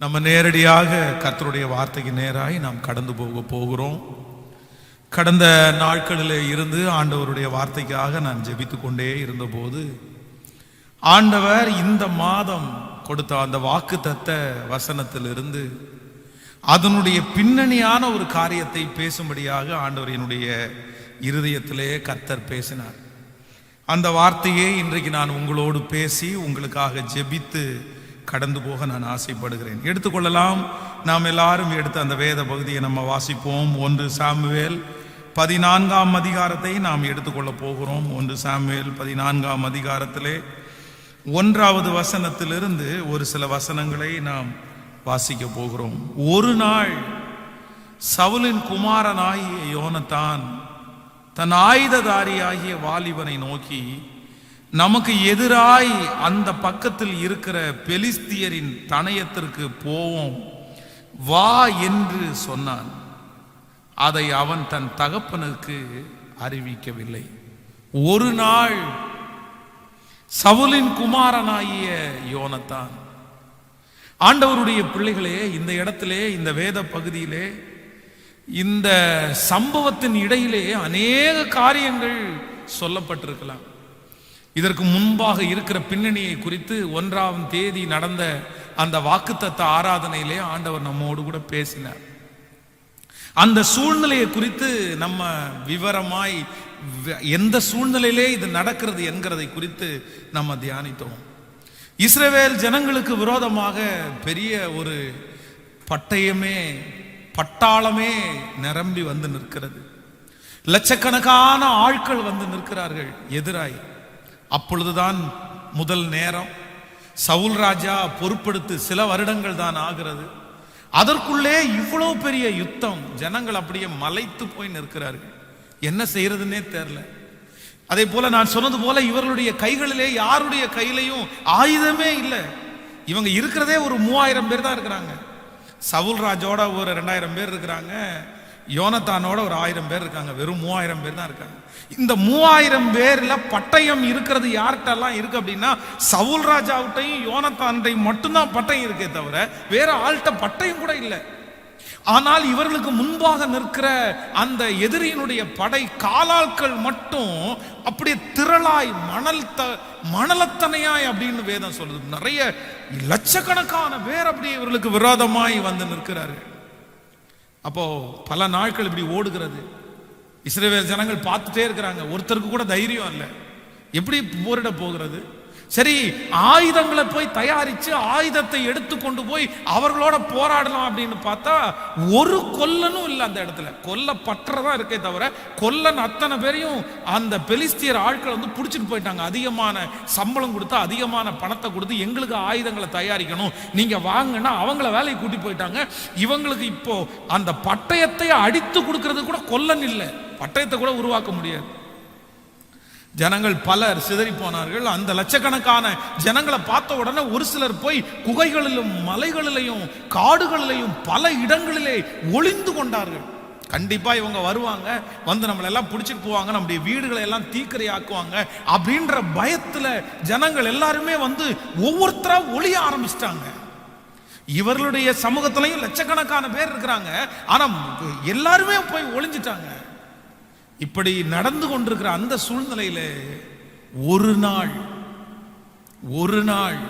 நம்ம நேரடியாக கர்த்தருடைய வார்த்தைக்கு நேராய் நாம் கடந்து போகிறோம். கடந்த நாட்களில் இருந்து ஆண்டவருடைய வார்த்தைக்காக நான் ஜெபித்து கொண்டே இருந்தபோது ஆண்டவர் இந்த மாதம் கொடுத்த அந்த வாக்குத்தத்த வசனத்திலிருந்து அதனுடைய பின்னணியான ஒரு காரியத்தை பேசும்படியாக ஆண்டவர் என்னுடைய இருதயத்திலே கர்த்தர் பேசினார். அந்த வார்த்தையை இன்றைக்கு நான் உங்களோடு பேசி உங்களுக்காக ஜெபித்து கடந்து போக நான் ஆசைப்படுகிறேன். எடுத்துக்கொள்ளலாம். நாம் எல்லாரும் எடுத்த அந்த வேத பகுதியை நம்ம வாசிப்போம். 1 சாமுவேல் 14ஆம் அதிகாரத்தை நாம் எடுத்துக்கொள்ள போகிறோம். 1 சாமுவேல் 14ஆம் அதிகாரத்திலே 1வது வசனத்திலிருந்து ஒரு சில வசனங்களை நாம் வாசிக்க போகிறோம். ஒரு நாள் சவுலின் குமாரனாகிய யோனத்தான் தன் ஆயுததாரியாகிய வாலிபனை நோக்கி, நமக்கு எதிராய் அந்த பக்கத்தில் இருக்கிற பெலிஸ்தியரின் தனயத்திற்கு போவோம் வா என்று சொன்னான். அதை அவன் தன் தகப்பனுக்கு அறிவிக்கவில்லை. ஒரு நாள் சவுலின் குமாரனாகிய யோனத்தான். ஆண்டவருடைய பிள்ளைகளே, இந்த இடத்திலே, இந்த வேத பகுதியிலே, இந்த சம்பவத்தின் இடையிலே அநேக காரியங்கள் சொல்லப்பட்டிருக்கலாம். இதற்கு முன்பாக இருக்கிற பின்னணியை குறித்து 1ஆம் தேதி நடந்த அந்த வாக்குத்தத்த ஆராதனையிலே ஆண்டவர் நம்மோடு கூட பேசினார். அந்த சூழ்நிலையை குறித்து நம்ம விவரமாய் எந்த சூழ்நிலையிலே இது நடக்கிறது என்கிறதை குறித்து நம்ம தியானித்தோம். இஸ்ரவேல் ஜனங்களுக்கு விரோதமாக பெரிய ஒரு பட்டாளமே நிரம்பி வந்து நிற்கிறது. லட்சக்கணக்கான ஆட்கள் வந்து நிற்கிறார்கள் எதிராய். அப்பொழுதுதான் முதல் நேரம். சவுல் ராஜா பொறுப்பெடுத்து சில வருடங்கள் தான் ஆகிறது. அதற்குள்ளே இவ்வளவு பெரிய யுத்தம். ஜனங்கள் அப்படியே மலைத்து போய் நிற்கிறார்கள். என்ன செய்யறதுன்னே தெரியல. அதே போல நான் சொன்னது போல இவர்களுடைய கைகளிலே, யாருடைய கையிலையும் ஆயுதமே இல்லை. இவங்க இருக்கிறதே ஒரு 3000 பேர் தான் இருக்கிறாங்க. சவுல் ராஜோட ஒரு 2000 பேர் இருக்கிறாங்க. யோனத்தானோட ஒரு 1000 பேர் இருக்காங்க. வெறும் 3000 பேர் தான் இருக்காங்க. இந்த 3000 பேர்ல பட்டயம் இருக்கிறது யார்கிட்டலாம் இருக்கு அப்படின்னா, சவுல் ராஜாவிட்டையும் யோனத்தான்டையும் மட்டும்தான் பட்டயம் இருக்கே தவிர வேற ஆள்கிட்ட பட்டயம் கூட இல்லை. ஆனால் இவர்களுக்கு முன்பாக நிற்கிற அந்த எதிரியினுடைய படை காலாட்கள் மட்டும் அப்படியே திரளாய் மணலத்தனையாய் அப்படின்னு வேதம் சொல்லுது. நிறைய லட்சக்கணக்கான பேர் அப்படி இவர்களுக்கு விரோதமாய் வந்து நிற்கிறார்கள். அப்போ பல நாட்கள் இப்படி ஓடுகிறது. இஸ்ரவேல் ஜனங்கள் பார்த்துட்டே இருக்கிறாங்க. ஒருத்தருக்கு கூட தைரியம் இல்லை. எப்படி போரிட போகிறது? சரி, ஆயுதங்களை போய் தயாரிச்சு ஆயுதத்தை எடுத்து கொண்டு போய் அவர்களோட போராடலாம் அப்படின்னு பார்த்தா ஒரு கொல்லனும் இல்லை அந்த இடத்துல. கொல்லப்பட்டதா இருக்கே தவிர கொல்லன் அத்தனை பேரையும் அந்த பெலிஸ்தியர் ஆட்கள் வந்து பிடிச்சிட்டு போயிட்டாங்க. அதிகமான சம்பளம் கொடுத்து, அதிகமான பணத்தை கொடுத்து, எங்களுக்கு ஆயுதங்களை தயாரிக்கணும், நீங்க வாங்கன்னா அவங்கள வேலையை கூட்டி போயிட்டாங்க. இவங்களுக்கு இப்போ அந்த பட்டயத்தை அடித்து கொடுக்கறது கூட கொல்லன் இல்லை. பட்டயத்தை கூட உருவாக்க முடியாது. ஜனங்கள் பலர் சிதறி போனார்கள். அந்த லட்சக்கணக்கான ஜனங்களை பார்த்த உடனே ஒரு சிலர் போய் குகைகளிலும் மலைகளிலையும் காடுகளிலையும் பல இடங்களிலே ஒளிந்து கொண்டார்கள். கண்டிப்பா இவங்க வருவாங்க, வந்து நம்மளை எல்லாம் பிடிச்சிட்டு போவாங்க, நம்முடைய வீடுகளை எல்லாம் தீக்கிரை ஆக்குவாங்க அப்படின்ற பயத்துல ஜனங்கள் எல்லாருமே வந்து ஒவ்வொருத்தரா ஒளிய ஆரம்பிச்சிட்டாங்க. இவர்களுடைய சமூகத்திலையும் லட்சக்கணக்கான பேர் இருக்கிறாங்க. ஆனா எல்லாருமே போய் ஒளிஞ்சிட்டாங்க. இப்படி நடந்து கொண்டிருக்கிற அந்த சூழ்நிலையில ஒரு நாள்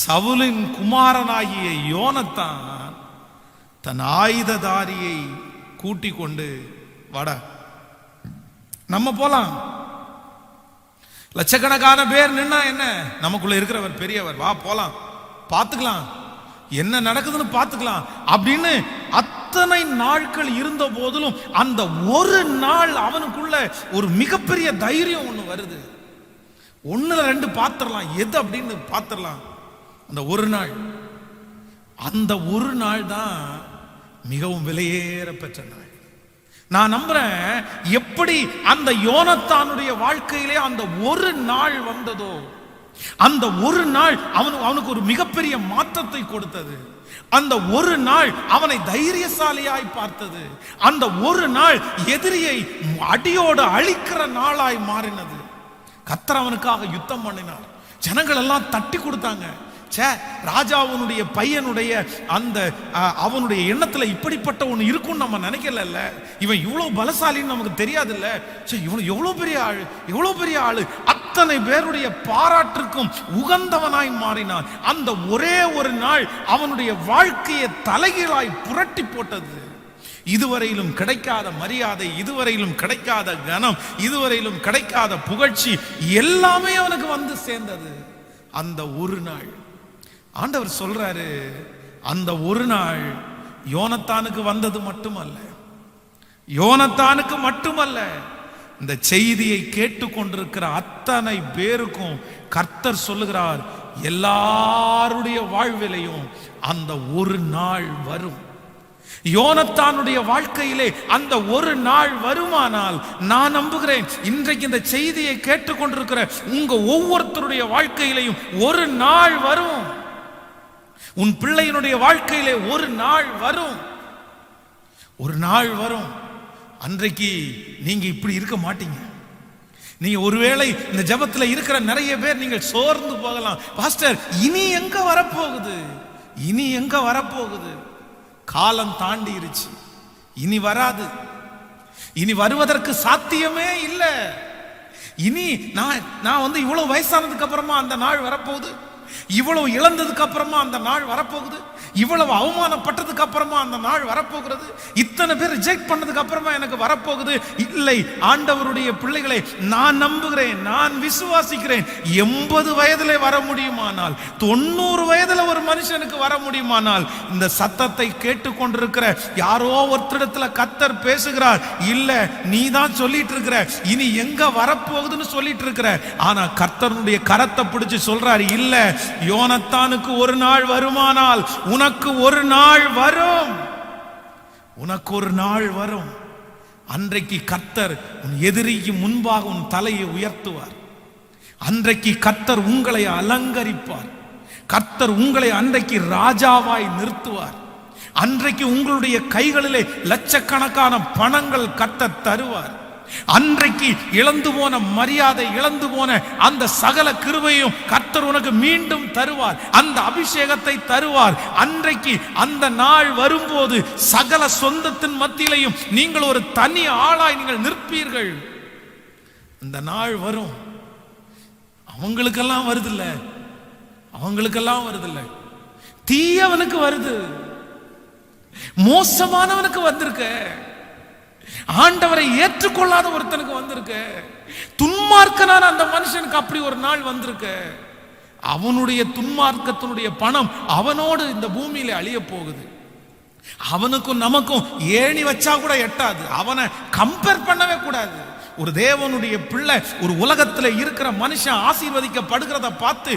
சவுலின் குமாரனாகிய யோனத்தான் தன் ஆயுததாரியை கூட்டிக் கொண்டு, வாடா நம்ம போலாம், லட்சக்கணக்கான பேர் நின்னா என்ன, நமக்குள்ள இருக்கிறவர் பெரியவர், வா போலாம், பார்த்துக்கலாம், என்ன நடக்குதுன்னு பார்த்துக்கலாம் அப்படின்னு அத்தனை நாட்கள் இருந்த போதிலும் அந்த ஒரு நாள் அவனுக்குள்ள ஒரு மிகப்பெரிய தைரியம் ஒண்ணு வருது. 1-2 பார்த்துடலாம், எது அப்படின்னு பார்த்துடலாம். அந்த ஒரு நாள் தான் மிகவும் விலையேற பெற்ற நாள். நான் நம்புறேன், எப்படி அந்த யோனத்தானுடைய வாழ்க்கையிலே அந்த ஒரு நாள் வந்ததோ, அந்த ஒரு நாள் அவனுக்கு ஒரு மிகப்பெரிய மாற்றத்தை கொடுத்தது. அந்த ஒரு நாள் அவனை தைரியசாலியாய் பார்த்தது. அந்த ஒரு நாள் எதிரியை அடியோடு அழிக்கிற நாளாய் மாறினது. கர்த்தர் அவனுக்காக யுத்தம் பண்ணினார். ஜனங்கள் எல்லாம் தட்டி கொடுத்தாங்க. ராஜாவுடைய பையனுடைய அந்த அவனுடைய எண்ணத்துல இப்படிப்பட்ட ஒண்ணு இருக்கும்னு நம்ம நினைக்கல. இவன் இவ்வளவு பலசாலின்னு நமக்கு தெரியாது இல்ல. இவன் எவ்வளவு பெரிய ஆளு அத்தனை பேருடைய பாராட்டுக்கும் உகந்தவனாய் மாறினான். அந்த ஒரே ஒரு நாள் அவனுடைய வாழ்க்கையை தலைகீழாய் புரட்டி போட்டது. இதுவரையிலும் கிடைக்காத மரியாதை, இதுவரையிலும் கிடைக்காத கனம், இதுவரையிலும் கிடைக்காத புகழ்ச்சி எல்லாமே அவனுக்கு வந்து சேர்ந்தது அந்த ஒரு நாள். ஆண்டவர் சொல்றாரு, அந்த ஒரு நாள் யோனத்தானுக்கு வந்தது மட்டுமல்ல, இந்த செய்தியை கேட்டுக்கொண்டிருக்கிற அத்தனை பேருக்கும் கர்த்தர் சொல்லுகிறார், எல்லாருடைய வாழ்விலையும் அந்த ஒரு நாள் வரும். யோனத்தானுடைய வாழ்க்கையிலே அந்த ஒரு நாள் வருமானால் நான் நம்புகிறேன், இன்றைக்கு இந்த செய்தியை கேட்டுக்கொண்டிருக்கிற உங்க ஒவ்வொருத்தருடைய வாழ்க்கையிலையும் ஒரு நாள் வரும். உன் பிள்ளையினுடைய வாழ்க்கையிலே ஒரு நாள் வரும். அன்றைக்கு நீங்க இப்படி இருக்க மாட்டீங்க. நீங்க ஒருவேளை இந்த ஜெபத்துல இருக்கிற நிறைய பேர் நீங்கள் சோர்ந்து போகலாம். பாஸ்டர், இனி எங்க வரப்போகுது? காலம் தாண்டிருச்சு, இனி வராது, இனி வருவதற்கு சாத்தியமே இல்லை. இனி நான் இவ்வளவு வயசானதுக்கு அப்புறமா அந்த நாள் வரப்போகுது, இவ்வளவு இழந்ததுக்கு அப்புறமா அந்த நாள் வரப்போகுது, இவ்வளவு அவமானப்பட்டதுக்கு அப்புறமா அந்த நாள் வரப்போகிறது, இத்தனை பேர் ரிஜெக்ட் பண்ணதுக்கு அப்புறமா எனக்கு வரப்போகுது. இல்லை, ஆண்டவருடைய பிள்ளைகளை நான் நம்புகிறேன், நான் விசுவாசிக்கிறேன். 80 வயதிலே வர முடியுமானால், 90 வயதுல ஒரு மனுஷனுக்கு வர முடியுமானால், இந்த சத்தத்தை கேட்டுக்கொண்டிருக்கிற யாரோ ஒருத்தரிடத்துல கர்த்தர் பேசுகிறார், இல்ல நீ தான் சொல்லிட்டு இருக்கிற இனி எங்க வரப்போகுதுன்னு சொல்லிட்டு இருக்கிற. ஆனா கர்த்தருடைய கரத்தை பிடிச்சு சொல்றார், இல்ல, யோனத்தானுக்கு ஒரு நாள் வருமானால் உனக்கு ஒரு நாள் வரும். அன்றைக்கு கர்த்தர் உன் எதிரிக்கு முன்பாக உன் தலையை உயர்த்துவார். அன்றைக்கு கர்த்தர் உங்களை அலங்கரிப்பார். கர்த்தர் உங்களை அன்றைக்கு ராஜாவாய் நிறுத்துவார். அன்றைக்கு உங்களுடைய கைகளிலே லட்சக்கணக்கான பணங்கள் கர்த்தர் தருவார். அன்றைக்கு இழந்து போன மரியாதை, இழந்து போன அந்த சகல கிருபையும் கர்த்தர் உனக்கு மீண்டும் தருவார். அந்த அபிஷேகத்தை தருவார். அன்றைக்கு அந்த நாள் வரும்போது சகல சொந்தத்தின் மத்தியிலையும் நீங்கள் ஒரு தனி ஆளாய் நீங்கள் நிற்பீர்கள். அந்த நாள் வரும். அவங்களுக்கெல்லாம் வருதில்ல, தீயவனுக்கு வருது, மோசமானவனுக்கு வந்திருக்க, ஆண்டவரை ஏற்றுக்கொள்ளாத ஒருத்தனுக்கு வந்திருக்கு, துன்மார்க்கனான அந்த மனுஷனுக்கு அப்படி ஒரு நாள் வந்திருக்கு. அவனுடைய துன்மார்க்கத்தினுடைய பணம் அவனோடு இந்த பூமியில அழிய போகுது. அவனுக்கும் நமக்கும் ஏணி வச்சா கூட எட்டாது. அவனை கம்பேர் பண்ணவே கூடாது. ஒரு தேவனுடைய பிள்ளை, ஒரு உலகத்துல இருக்கிற மனுஷன் ஆசீர்வதிக்கப்படுகிறத பார்த்து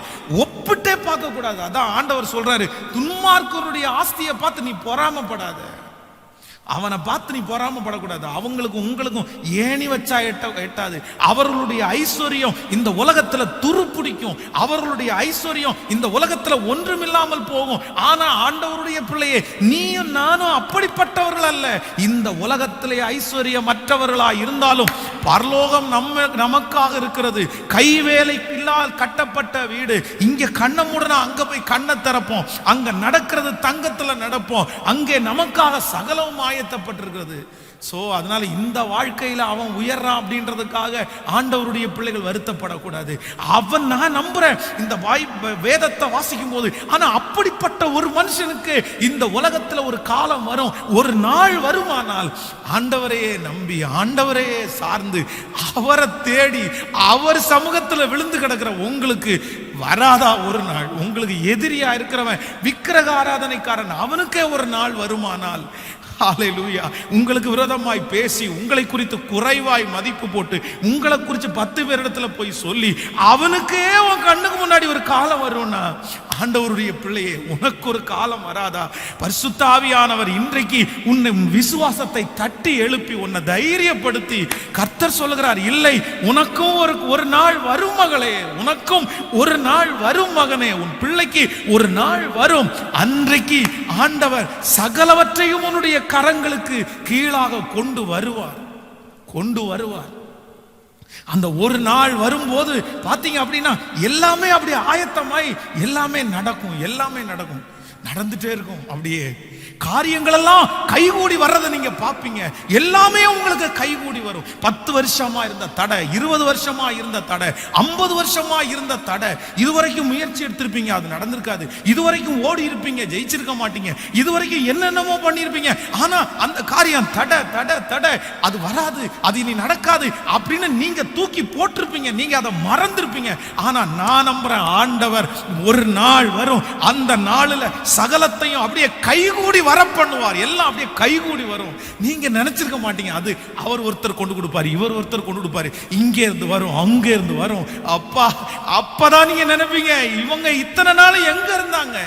ஒப்பிட்டே பார்க்க கூடாது. அதான் ஆண்டவர் சொல்றாரு, துன்மார்க்கனுடைய ஆஸ்தியை பார்த்து நீ பொறாமப்படாத. அவனை பார்த்து நீ பொறாமப்படக்கூடாது. அவங்களுக்கும் உங்களுக்கும் ஏணி வச்சா எட்டாது. அவர்களுடைய ஐஸ்வர்யம் இந்த உலகத்துல துருப்பிடிக்கும். அவர்களுடைய ஐஸ்வர்யம் இந்த உலகத்துல ஒன்றுமில்லாமல் போகும். ஆனா ஆண்டவருடைய பிள்ளையே, நீயும் நானும் அப்படிப்பட்டவர்கள் அல்ல. இந்த உலகத்திலே ஐஸ்வர்யம் மற்றவர்களா இருந்தாலும் பரலோகம் நமக்காக இருக்கிறது. கைவேலை இல்லால் கட்டப்பட்ட வீடு. இங்க கண்ணை மூடனா அங்க போய் கண்ணை திறப்போம். அங்க நடக்கிறது தங்கத்துல நடப்போம். அங்கே நமக்காக சகலவும் ஆயத்தப்பட்டிருக்கிறது. சோ அதனால இந்த வாழ்க்கையில அவன் உயர்றான் அப்படின்றதுக்காக ஆண்டவருடைய பிள்ளைகள் வருத்தப்படக்கூடாது. அவன், நான் நம்புறேன் இந்த வேதத்தை வாசிக்கும் போது, ஆனா அப்படிப்பட்ட ஒரு மனுஷனுக்கு இந்த உலகத்துல ஒரு காலம் வரும், ஒரு நாள் வருமானால் ஆண்டவரையே நம்பி, ஆண்டவரையே சார்ந்து, அவரை தேடி, அவர் சமூகத்துல விழுந்து கிடக்கிற உங்களுக்கு வராதா ஒரு நாள்? உங்களுக்கு எதிரியா இருக்கிறவன், விக்கிரக ஆராதனைக்காரன், அவனுக்கே ஒரு நாள் வருமானால், ஹல்லேலூயா, உங்களுக்கு விரோதமாய் பேசி, உங்களை குறித்து குறைவாய் மதிப்பு போட்டு, உங்களை குறித்து 10 பேரிடத்துல போய் சொல்லி, அவனுக்கே உன் கண்ணுக்கு முன்னாடி ஒரு காலம் வரும்னா, ஆண்டவருடைய பிள்ளையே, உனக்கு ஒரு காலம் வராதா? பரிசுத்த ஆவியானவர் இன்றைக்கு உன்னை விசுவாசத்தை தட்டி எழுப்பி உன்னை தைரியப்படுத்தி கர்த்தர் சொல்லுகிறார், இல்லை, உனக்கும் ஒரு நாள் வரும் மகளே, உனக்கும் ஒரு நாள் வரும் மகனே, உன் பிள்ளைக்கு ஒரு நாள் வரும். அன்றைக்கு ஆண்டவர் சகலவற்றையும் உன்னுடைய கரங்களுக்கு கீழாக கொண்டு வருவார். அந்த ஒரு நாள் வரும்போது பாத்தீங்க அப்படின்னா எல்லாமே அப்படியே ஆயத்தமாய் எல்லாமே நடக்கும், நடந்துட்டே இருக்கும். அப்படியே காரியங்கள் எல்லாம் கைகூடி வர்றதை நீங்க பாப்பீங்க. எல்லாமே உங்களுக்கு கைகூடி வரும். 10 வருஷமா இருந்த தடை, 20 வருஷமா இருந்த தடை, 50 வருஷமா இருந்த தடை, இதுவரைக்கும் முயற்சி எடுத்திருப்பீங்க, அது நடந்திருக்காது. இதுவரைக்கும் ஓடி இருப்பீங்க, ஜெயிச்சிருக்க மாட்டீங்க. இதுவரைக்கும் என்னென்னமோ பண்ணிருப்பீங்க, ஆனா அந்த காரியம் தடை அது வராது, அது இனி நடக்காது அப்படின்னு நீங்க தூக்கி போட்டிருப்பீங்க, நீங்க அதை மறந்திருப்பீங்க. ஆனா நான் நம்புறேன், ஆண்டவர் ஒரு நாள் வரும், அந்த நாளில் சகலத்தையும் அப்படியே கைகூடி வர பண்ணுவார். எல்லாம் அப்படியே கைகூடி வரும். நீங்க நினைச்சிருக்க மாட்டீங்க. அது அவர் ஒருத்தர் கொண்டு கொடுப்பாரு, இவர் ஒருத்தர் கொண்டு கொடுப்பாரு, இங்கே இருந்து வரும், அங்க இருந்து வரும். அப்பதான் நீங்க நினைப்பீங்க, இவங்க இத்தனை நாள் எங்க இருந்தாங்க,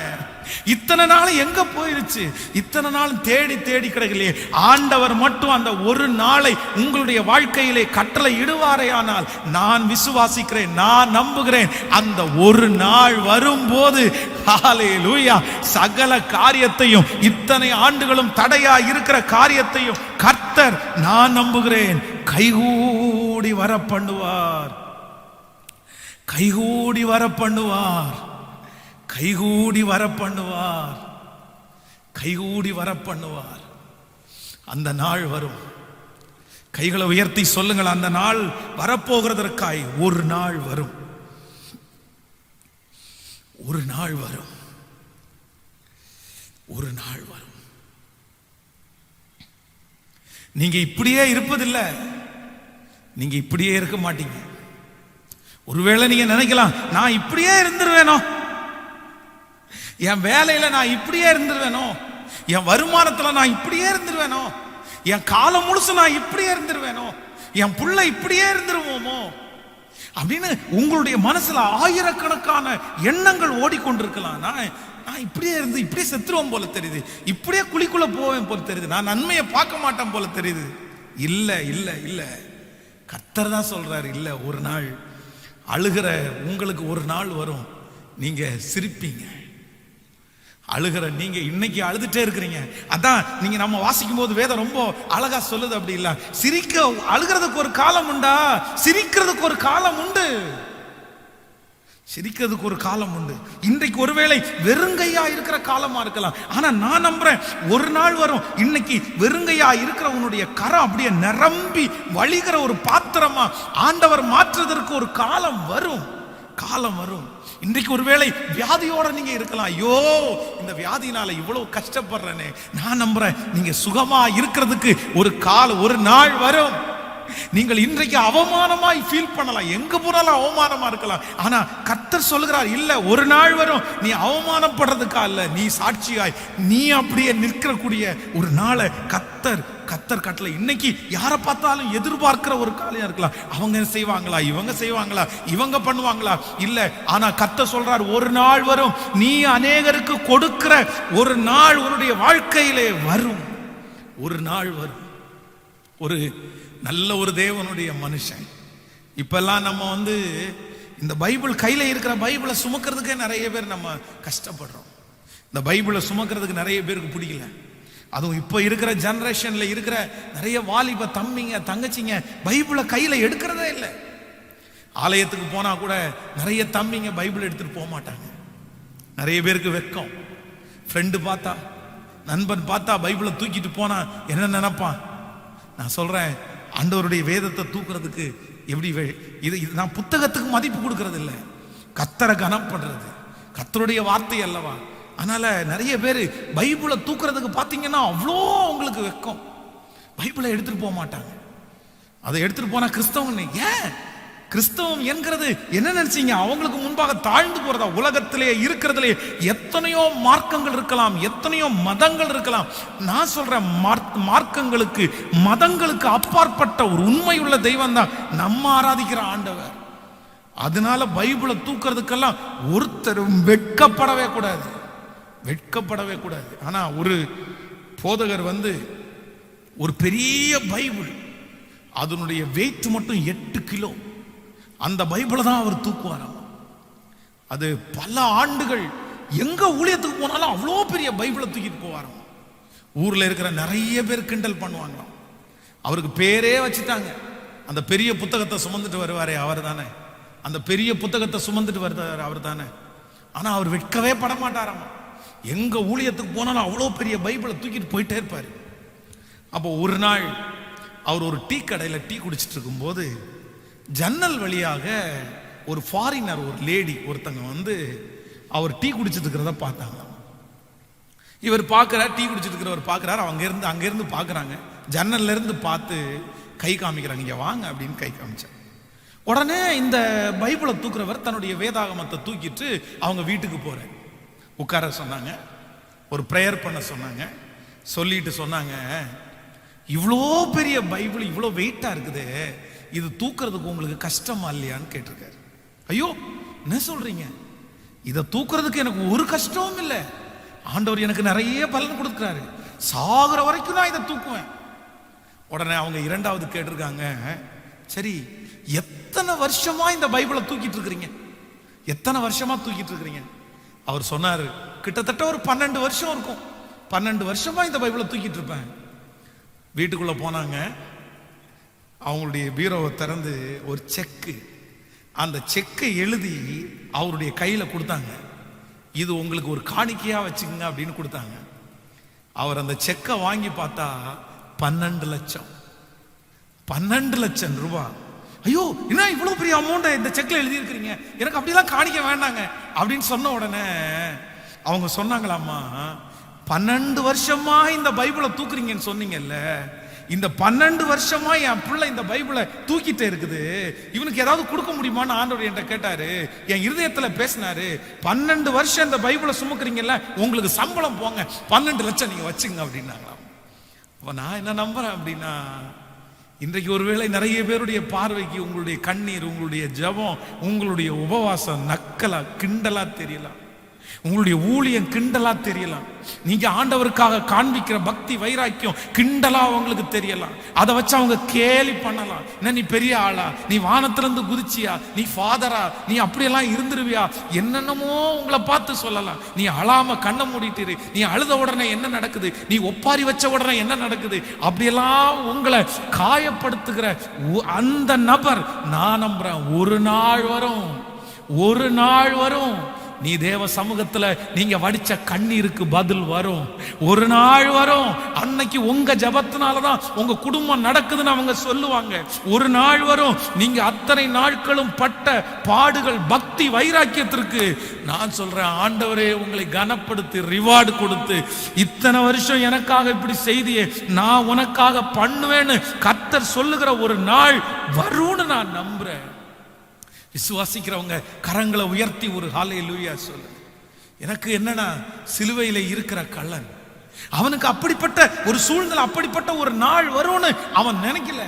இத்தனை நாள் எங்க போயிருச்சு, இத்தனை நாள் தேடி கிடக்கலையே. ஆண்டவர் மட்டும் அந்த ஒரு நாளை உங்களுடைய வாழ்க்கையிலே கட்டளை இடுவாரேயானால் நான் விசுவாசிக்கிறேன், நான் நம்புகிறேன். அந்த ஒரு நாள் வரும்போது ஹல்லேலூயா, சகல காரியத்தையும், இத்தனை ஆண்டுகளும் தடையா இருக்கிற காரியத்தையும் கர்த்தர், நான் நம்புகிறேன், கைகூடி வர பண்ணுவார், கைகூடி வர பண்ணுவார், கைகூடி வர பண்ணுவார், கைகூடி வர பண்ணுவார். அந்த நாள் வரும். கைகளை உயர்த்தி சொல்லுங்கள், அந்த நாள் வரப்போகிறதற்காய் ஒரு நாள் வரும், ஒரு நாள் வரும், ஒரு நாள் வரும். நீங்க இப்படியே இருப்பதில்லை, நீங்க இப்படியே இருக்க மாட்டீங்க. ஒருவேளை நீங்க நினைக்கலாம், நான் இப்படியே இருந்துருவேனோ, என் வேலையில நான் இப்படியே இருந்துருவேனோ, என் வருமானத்துல நான் இப்படியே இருந்துருவேனோ, என் காலம் முழுசு நான் இப்படியே இருந்துருவேனோ, என் புள்ள இப்படியே இருந்துருவோமோ அப்படின்னு உங்களுடைய மனசுல ஆயிரக்கணக்கான எண்ணங்கள் ஓடிக்கொண்டிருக்கலாம். நான் இப்படியே இருந்து இப்படியே செத்துருவோம் போல தெரியுது, இப்படியே குழிக்குள்ள போவேன் போல தெரியுது, நான் நன்மையை பார்க்க மாட்டேன் போல தெரியுது. இல்ல இல்ல இல்ல, கர்த்தர் தான் சொல்றாரு, இல்ல, ஒரு நாள் அழுகிற உங்களுக்கு ஒரு நாள் வரும், நீங்க சிரிப்பீங்க. அழுகிற நீங்க இன்னைக்கு அழுதுட்டே இருக்கிறீங்க. அதான் நீங்க நம்ம வாசிக்கும் போது வேதம் ரொம்ப அழகா சொல்லுது, அப்படி இல்ல, அழுகிறதுக்கு ஒரு காலம் உண்டா, சிரிக்கிறதுக்கு ஒரு காலம் உண்டு, சிரிக்கிறதுக்கு ஒரு காலம் உண்டு. இன்றைக்கு ஒருவேளை வெறுங்கையா இருக்கிற காலமா இருக்கலாம், ஆனா நான் நம்புறேன் ஒரு நாள் வரும், இன்னைக்கு வெறுங்கையா இருக்கிறவனுடைய கரம் அப்படியே நிரம்பி வழிகிற ஒரு பாத்திரமா ஆண்டவர் மாற்றுவதற்கு ஒரு காலம் வரும், காலம் வரும். இன்றைக்கு ஒருவேளை வியாதியோட நீங்க இருக்கலாம், ஐயோ இந்த வியாதினால இவ்வளவு கஷ்டப்படுறேனே. நான் நம்புறேன் நீங்க சுகமா இருக்கிறதுக்கு ஒரு நாள் வரும். நீங்கள் இன்றைக்கு அவமானமாய் ஃபீல் பண்ணலாம், எங்க போனாலும் அவமானமா இருக்கலாம், ஆனா கர்த்தர் சொல்லுகிறார், இல்ல, ஒரு நாள் வரும், நீ அவமானப்படுறதுக்கா இல்ல, நீ சாட்சியாய் நீ அப்படியே நிற்கக்கூடிய ஒரு நாளை கர்த்தர் கட்டளை. இன்னைக்கு யாரை பார்த்தாலும் எதிர்பார்க்கிற ஒரு காலையா இருக்கலாம், அவங்க செய்வாங்களா, இவங்க செய்வாங்களா, இவங்க பண்ணுவாங்களா, இல்ல, ஆனா கர்த்தர் சொல்றார், ஒரு நாள் வரும், நீ அநேகருக்கு கொடுக்கிற ஒரு நாள் உன்னுடைய வாழ்க்கையிலே வரும், ஒரு நாள் வரும். ஒரு நல்ல ஒரு தேவனுடைய மனுஷன். இப்பெல்லாம் நம்ம இந்த பைபிள் கையில இருக்கிற பைபிளை சுமக்கிறதுக்கே நிறைய பேர் நம்ம கஷ்டப்படுறோம். இந்த பைபிளை சுமக்கிறதுக்கு நிறைய பேருக்கு பிடிக்கல. அதுவும் இப்போ இருக்கிற ஜெனரேஷன்ல இருக்கிற நிறைய வாலிப தம்பிங்க தங்கச்சிங்க பைபிளை கையில எடுக்கிறதே இல்லை. ஆலயத்துக்கு போனா கூட நிறைய தம்பிங்க பைபிள் எடுத்துட்டு போக மாட்டாங்க. நிறைய பேருக்கு வெட்கம். ஃப்ரெண்டு பார்த்தா, நண்பன் பார்த்தா பைபிளை தூக்கிட்டு போனா என்ன நினைப்பான்? நான் சொல்றேன், ஆண்டவருடைய வேதத்தை தூக்குறதுக்கு எப்படி இது நான் புத்தகத்துக்கு மதிப்பு கொடுக்கறது இல்லை, கர்த்தரை கனப்படுறது, கர்த்தருடைய வார்த்தை அல்லவா. அதனால நிறைய பேர் பைபிளை தூக்குறதுக்கு பார்த்தீங்கன்னா அவ்வளோ அவங்களுக்கு வெட்கம், பைபிளை எடுத்துட்டு போக மாட்டாங்க. அதை எடுத்துட்டு போனா கிறிஸ்தவன், ஏன் கிறிஸ்தவம் என்கிறது என்ன நினைச்சீங்க? அவங்களுக்கு முன்பாக தாழ்ந்து போறதா? உலகத்திலே இருக்கிறதுலே எத்தனையோ மார்க்கங்கள் இருக்கலாம், எத்தனையோ மதங்கள் இருக்கலாம். நான் சொல்றேன், மார்க்கங்களுக்கு மதங்களுக்கு அப்பாற்பட்ட ஒரு உண்மையுள்ள தெய்வம் தான் நம்ம ஆராதிக்கிற ஆண்டவர். அதனால பைபிளை தூக்குறதுக்கெல்லாம் ஒருத்தரும் வெட்கப்படவே கூடாது, வெட்கப்படவே கூடாது. ஆனா ஒரு போதகர் ஒரு பெரிய பைபிள், அதனுடைய வெயிட் மட்டும் 8 கிலோ, அந்த பைபிளை தான் அவர் தூக்குவாராம். அது பல ஆண்டுகள் எங்க ஊழியத்துக்கு போனாலும் அவ்வளோ பெரிய பைபிளை தூக்கிட்டு போவாராம். ஊர்ல இருக்கிற நிறைய பேர் கிண்டல் பண்ணுவாங்களாம். அவருக்கு பேரே வச்சுட்டாங்க, அந்த பெரிய புத்தகத்தை சுமந்துட்டு வருவாரே அவர் தானே, அந்த பெரிய புத்தகத்தை சுமந்துட்டு வருவார் அவர் தானே. ஆனா அவர் வெட்கவே பட மாட்டாராமா. எங்க ஊழியத்துக்கு போனாலும் அவ்வளோ பெரிய பைபிளை தூக்கிட்டு போயிட்டே இருப்பாரு. அப்போ ஒரு நாள் அவர் ஒரு டீ கடையில் டீ குடிச்சிட்டு இருக்கும்போது ஜன்னல் வழியாக ஒரு ஃபாரினர், ஒரு லேடி ஒருத்தங்க வந்து அவர் டீ குடிச்சிட்டு இருக்கிறத பார்த்தாங்க. இவர் பார்க்கிறார், டீ குடிச்சிட்டு இருக்கிறவர் பார்க்கிறார். அங்கிருந்து பார்க்குறாங்க, ஜன்னல்ல இருந்து பார்த்து கை காமிக்கிறாங்க, இங்க வாங்க அப்படின்னு கை காமிச்சார். உடனே இந்த பைபிளை தூக்குறவர் தன்னுடைய வேதாகமத்தை தூக்கிட்டு அவங்க வீட்டுக்கு போறார். உட்கார சொன்னாங்க, ஒரு ப்ரேயர் பண்ண சொன்னாங்க. சொல்லிட்டு சொன்னாங்க, இவ்வளோ பெரிய பைபிள் இவ்வளோ வெயிட்டா இருக்குது, இது தூக்குறதுக்கு உங்களுக்கு கஷ்டமா இல்லையான்னு கேட்டிருக்காரு. ஐயோ என்ன சொல்றீங்க, இதை தூக்குறதுக்கு எனக்கு ஒரு கஷ்டமும் இல்லை, ஆண்டவர் எனக்கு நிறைய பலன் கொடுக்குறாரு, சாகுற வரைக்கும் நான் இதை தூக்குவேன். உடனே அவங்க இரண்டாவது கேட்டிருக்காங்க, சரி எத்தனை வருஷமா இந்த பைபிளை தூக்கிட்டு இருக்கிறீங்க, எத்தனை வருஷமா தூக்கிட்டு இருக்கிறீங்க? அவர் சொன்னாரு, கிட்டத்தட்ட ஒரு 12 வருஷம் இருக்கும், 12 வருஷமா இந்த பைபிளை தூக்கிட்டு இருப்பேன். வீட்டுக்குள்ள போனாங்க, அவங்களுடைய பீரோவை திறந்து ஒரு செக்கு, அந்த செக்கை எழுதி அவருடைய கையில கொடுத்தாங்க. இது உங்களுக்கு ஒரு காணிக்கையா வச்சுக்கங்க அப்படின்னு கொடுத்தாங்க. அவர் அந்த செக்கை வாங்கி பார்த்தா 12 லட்சம், 12 லட்சம் ரூபாய். ஐயோ என்ன இவ்வளவு பெரிய அமௌண்ட் இந்த செக்ல எழுதி இருக்கிறீங்க, எனக்கு அப்படிலாம் காணிக்க வேண்டாங்க அப்படின்னு சொன்ன உடனே அவங்க சொன்னாங்களாமா, 12 வருஷமா இந்த பைபிளை தூக்குறீங்கன்னு சொன்னீங்கல்ல, இந்த 12 வருஷமா என் பிள்ளை இந்த பைபிளை தூக்கிட்டே இருக்குது, இவனுக்கு ஏதாவது கொடுக்க முடியுமான்னு ஆண்டவர் என்கிட்ட கேட்டாரு, என் இருதயத்துல பேசினாரு, 12 வருஷம் இந்த பைபிளை சுமக்குறீங்கல்ல, உங்களுக்கு சம்பளம் போங்க, 12 லட்சம் நீங்க வச்சுங்க அப்படின்னாங்களாம். நான் என்ன நம்புறேன் அப்படின்னா, இன்றைக்கு ஒருவேளை நிறைய பேருடைய பார்வைக்கு உங்களுடைய கண்ணீர், உங்களுடைய ஜெபம், உங்களுடைய உபவாசம் நக்கலா கிண்டலா தெரியலாம், உங்களுடைய ஊழியம் கிண்டலா தெரியலாம், நீங்க ஆண்டவருக்காக காண்பிக்கிற பக்தி வைராக்கியம் கிண்டலா உங்களுக்கு தெரியலாம். அதை வச்சு அவங்க கேலி பண்ணலாம், என்ன நீ பெரிய ஆளா, நீ வானத்திலிருந்து குதிச்சியா, நீ ஃபாதரா, நீ அப்படியெல்லாம் இருந்துருவியா, என்னென்னமோ உங்களை பார்த்து சொல்லலாம். நீ அழாம கண்ணை மூடிட்டு, நீ அழுத உடனே என்ன நடக்குது, நீ ஒப்பாரி வச்ச உடனே என்ன நடக்குது, அப்படியெல்லாம் உங்களை காயப்படுத்துகிற அந்த நபர், நான் நம்புறேன் ஒரு நாள் வரும், ஒரு நாள் வரும், நீ தேவ சமூகத்துல நீங்க வடிச்ச கண்ணீருக்கு பதில் வரும், ஒரு நாள் வரும். அன்னைக்கு உங்க ஜபத்தினாலதான் உங்க குடும்பம் நடக்குதுன்னு அவங்க சொல்லுவாங்க. ஒரு நாள் வரும், நீங்க அத்தனை நாட்களும் பட்ட பாடுகள் பக்தி வைராக்கியத்திற்கு நான் சொல்றேன், ஆண்டவரே உங்களை கனப்படுத்தி ரிவார்டு கொடுத்து, இத்தனை வருஷம் எனக்காக இப்படி செய்தியே, நான் உனக்காக பண்ணுவேன்னு கர்த்தர் சொல்லுகிற ஒரு நாள் வரும்னு நான் நம்புறேன். விசுவாசிக்கிறவங்க கரங்களை உயர்த்தி ஒரு ஹல்லேலூயா சொல்லு. எனக்கு என்னன்னா, சிலுவையில இருக்கிற கள்ளன், அவனுக்கு அப்படிப்பட்ட ஒரு சூழ்நிலை, அப்படிப்பட்ட ஒரு நாள் வரும்னு அவன் நினைக்கல.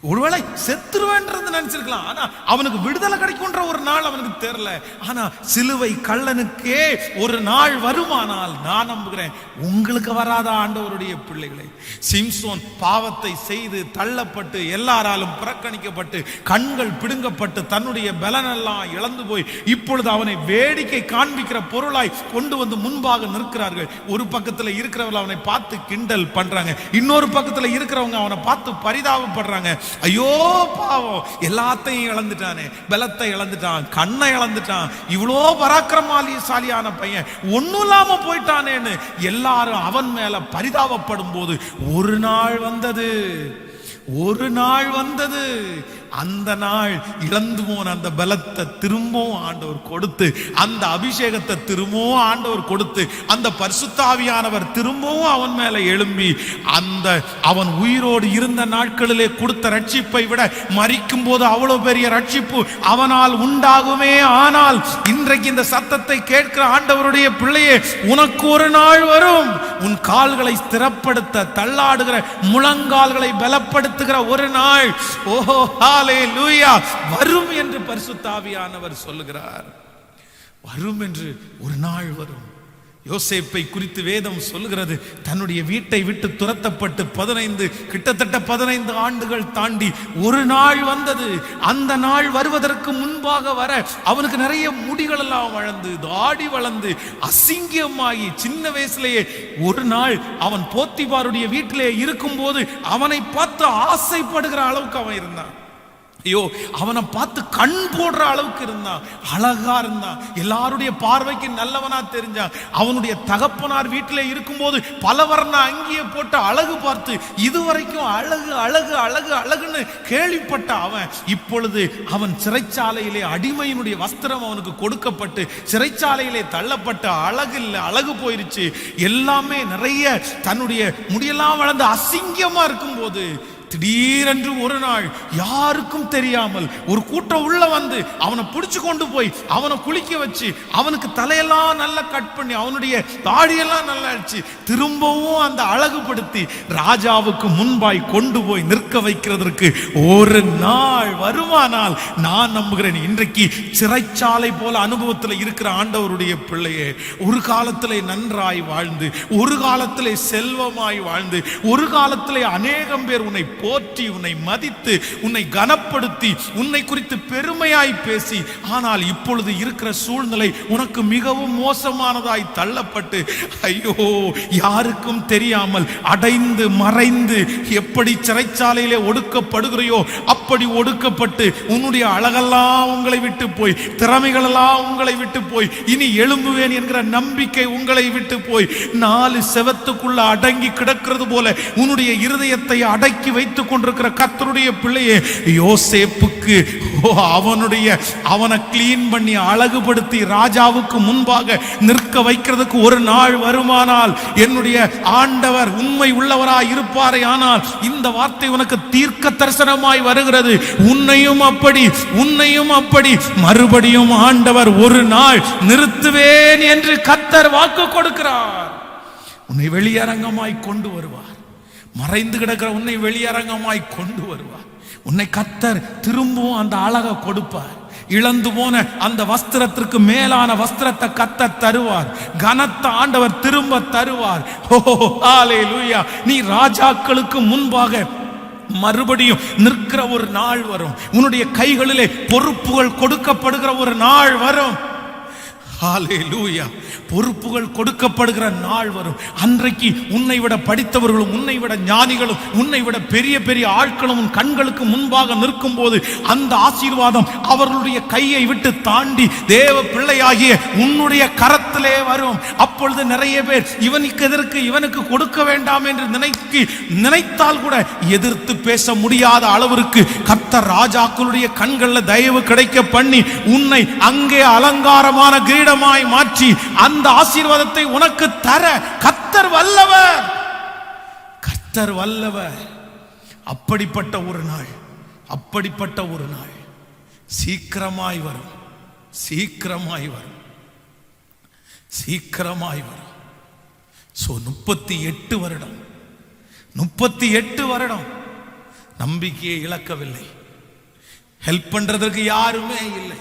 ஒருவேளை செத்துருவேன்றது நினைச்சிருக்கலாம், ஆனா அவனுக்கு விடுதலை கிடைக்கும்ன்ற ஒரு நாள் அவனுக்கு தெரியல. ஆனா சிலுவை கள்ளனுக்கே ஒரு நாள் வருமானால் நான் நம்புகிறேன் உங்களுக்கு வராத ஆண்டவருடைய பிள்ளைகளை. சிம்சோன் பாவத்தை செய்து தள்ளப்பட்டு எல்லாராலும் புறக்கணிக்கப்பட்டு கண்கள் பிடுங்கப்பட்டு தன்னுடைய பலனெல்லாம் இழந்து போய் இப்பொழுது அவனை வேடிக்கை காண்பிக்கிற பொருளாய் கொண்டு வந்து முன்பாக நிற்கிறார்கள். ஒரு பக்கத்துல இருக்கிறவர்கள் அவனை பார்த்து கிண்டல் பண்றாங்க, இன்னொரு பக்கத்துல இருக்கிறவங்க அவனை பார்த்து பரிதாபப்படுறாங்க. ஐயோ பாவம், எல்லாத்தையும் இழந்துட்டானே, பலத்தை இழந்துட்டான், கண்ணை இழந்துட்டான், இவ்வளோ பராக்கிரமசாலியான பையன் ஒன்னும் இல்லாம போயிட்டானேன்னு எல்லாரும் அவன் மேல பரிதாபப்படும் போது ஒரு நாள் வந்தது, ஒரு நாள் வந்தது. அந்த நாள் இழந்து போன அந்த பலத்தை திரும்பவும் ஆண்டவர் கொடுத்து, அந்த அபிஷேகத்தை திரும்பவும் ஆண்டவர் கொடுத்து, அந்த பரிசுத்த ஆவியானவர் திரும்பவும் அவன் மேல எழும்பி, அந்த அவன் உயிரோடு இருந்த நாட்களிலே கொடுத்த ரட்சிப்பை விட மரிக்கும் போது அவ்வளவு பெரிய ரட்சிப்பு அவனால் உண்டாகுமே. ஆனால் இன்றைக்கு இந்த சத்தத்தை கேட்கிற ஆண்டவருடைய பிள்ளையே, உனக்கு ஒரு நாள் வரும், உன் கால்களை ஸ்திரப்படுத்த தள்ளாடுகிற முழங்கால்களை பலப்படுத்துகிற ஒரு நாள் ஓஹோ ஹல்லேலூயா வரும் என்று பரிசுத்த ஆவியானவர் சொல்லுகிறார். வரும் என்று ஒரு நாள் வரும். யோசேப்பை குறித்து வேதம் சொல்லுகிறது, தன்னுடைய வீட்டை விட்டு துரத்தப்பட்டு கிட்டத்தட்ட 15 ஆண்டுகள் தாண்டி ஒரு நாள் வந்தது. அந்த நாள் வருவதற்கு முன்பாக வர அவனுக்கு நிறைய முடிகள் எல்லாம் வளர்ந்து, தாடி வளர்ந்து, அசிங்கமாகி, சின்ன வயசுலேயே ஒரு நாள் அவன் போத்திபாருடைய வீட்டிலே இருக்கும் போது அவனை பார்த்து ஆசைப்படுகிற அளவுக்கு அவன் இருந்தான். ஐயோ, அவனை பார்த்து கண் போடுற அளவுக்கு இருந்தான், அழகா இருந்தான், எல்லாருடைய பார்வைக்கு நல்லவனா தெரிஞ்சான். அவனுடைய தகப்பனார் வீட்டிலே இருக்கும்போது பலவர்ண அங்கியை போட்டு அழகு பார்த்து இதுவரைக்கும் அழகு அழகு அழகு அழகுன்னு கேள்விப்பட்ட அவன் இப்பொழுது அவன் சிறைச்சாலையிலே அடிமையினுடைய வஸ்திரம் அவனுக்கு கொடுக்கப்பட்டு சிறைச்சாலையிலே தள்ளப்பட்டு அழகு இல்லை, அழகு போயிருச்சு, எல்லாமே நிறைய தன்னுடைய முடியெல்லாம் வளர்ந்து அசிங்கமா இருக்கும்போது திடீரென்று ஒரு நாள் யாருக்கும் தெரியாமல் ஒரு கூட்டம் உள்ள வந்து அவனை பிடிச்சு கொண்டு போய் அவனை குளிக்க வச்சு அவனுக்கு தலையெல்லாம் நல்லா கட் பண்ணி அவனுடைய தாடியெல்லாம் நல்லா அடிச்சு திரும்பவும் அந்த அழகுபடுத்தி ராஜாவுக்கு முன்பாய் கொண்டு போய் நிற்க வைக்கிறதற்கு ஒரு நாள் வருமானால் நான் நம்புகிறேன். இன்றைக்கு சிறைச்சாலை போல அனுபவத்தில் இருக்கிற ஆண்டவருடைய பிள்ளையே, ஒரு காலத்திலே நன்றாய் வாழ்ந்து, ஒரு காலத்திலே செல்வமாய் வாழ்ந்து, ஒரு காலத்திலே அநேகம் பேர் உன்னை போற்றி, உன்னை மதித்து, உன்னை கனப்படுத்தி, உன்னை குறித்து பெருமையாய் பேசி, ஆனால் இப்பொழுது இருக்கிற சூழ்நிலை உனக்கு மிகவும் மோசமானதாய் தள்ளப்பட்டு, ஐயோ, யாருக்கும் தெரியாமல் அடைந்து மறைந்து எப்படி சிறைச்சாலையிலே ஒடுக்கப்படுகிறையோ அப்படி ஒடுக்கப்பட்டு உன்னுடைய அழகெல்லாம் உங்களை விட்டு போய், திறமைகளெல்லாம் உங்களை விட்டு போய், இனி எழும்புவேன் என்கிற நம்பிக்கை உங்களை விட்டு போய் 4 செவத்துக்குள்ள அடங்கி கிடக்கிறது போல உன்னுடைய இருதயத்தை அடக்கி வைத்துக் கொண்டிருக்கிற கர்த்தருடைய பிள்ளையே, யோசேப்புக்கு அவனை கிளீன் பண்ணி அழகுபடுத்தி ராஜாவுக்கு முன்பாக நிற்க வைக்கிறதுக்கு ஒரு நாள் வருமானால், என்னுடைய ஆண்டவர் உண்மை உள்ளவராய் இருப்பாரே ஆனால் இந்த வார்த்தை உனக்கு தீர்க்க தரிசனமாய் வருகிறது. உன்னையும் அப்படி மறுபடியும் ஆண்டவர் ஒரு நாள் நிறுத்துவேன் என்று கர்த்தர் வாக்கு கொடுக்கிறார். உன்னை வெளியரங்கமாய் கொண்டு வருவார். மறைந்து கிடக்கிற உன்னை வெளியரங்கமாய் கொண்டு வருவார். உன்னை கர்த்தர் திரும்பவும் அந்த அழகை கொடுப்பார். இழந்து போன அந்த வஸ்திரத்திற்கு மேலான வஸ்திரத்தை கர்த்தர் தருவார். கனத்த ஆண்டவர் திரும்ப தருவார். ஹல்லேலூயா. நீ ராஜாக்களுக்கு முன்பாக மறுபடியும் நிற்கிற ஒரு நாள் வரும். உன்னுடைய கைகளிலே பொறுப்புகள் கொடுக்கப்படுகிற ஒரு நாள் வரும். ஹல்லேலூயா. பொறுப்புகள் கொடுக்கப்படுகிற நாள் வரும். அன்றைக்கு உன்னை விட படித்தவர்களும், உன்னை விட ஞானிகளும், உன்னை விட பெரிய பெரிய ஆட்களும் உன் கண்களுக்கு முன்பாக நிற்கும் போது அந்த ஆசீர்வாதம் அவர்களுடைய கையை விட்டு தாண்டி தேவ பிள்ளையாகிய உன்னுடைய கரத்திலே வரும். அப்பொழுது நிறைய பேர் இவனுக்கு எதற்கு, இவனுக்கு கொடுக்க வேண்டாம் என்று நினைத்தால் கூட எதிர்த்து பேச முடியாத அளவிற்கு கர்த்தர் ராஜாக்களுடைய கண்களில் தயவு கிடைக்க பண்ணி உன்னை அங்கே அலங்காரமான கிரீடமாய் மாற்றி அந்த ஆசீர்வாதத்தை உனக்கு தர கர்த்தர் வல்லவர். கர்த்தர் வல்லவர். அப்படிப்பட்ட ஒரு நாள் சீக்கிரமாய் வரும். 38 வருடம் நம்பிக்கையை இழக்கவில்லை. ஹெல்ப் பண்றதற்கு யாருமே இல்லை.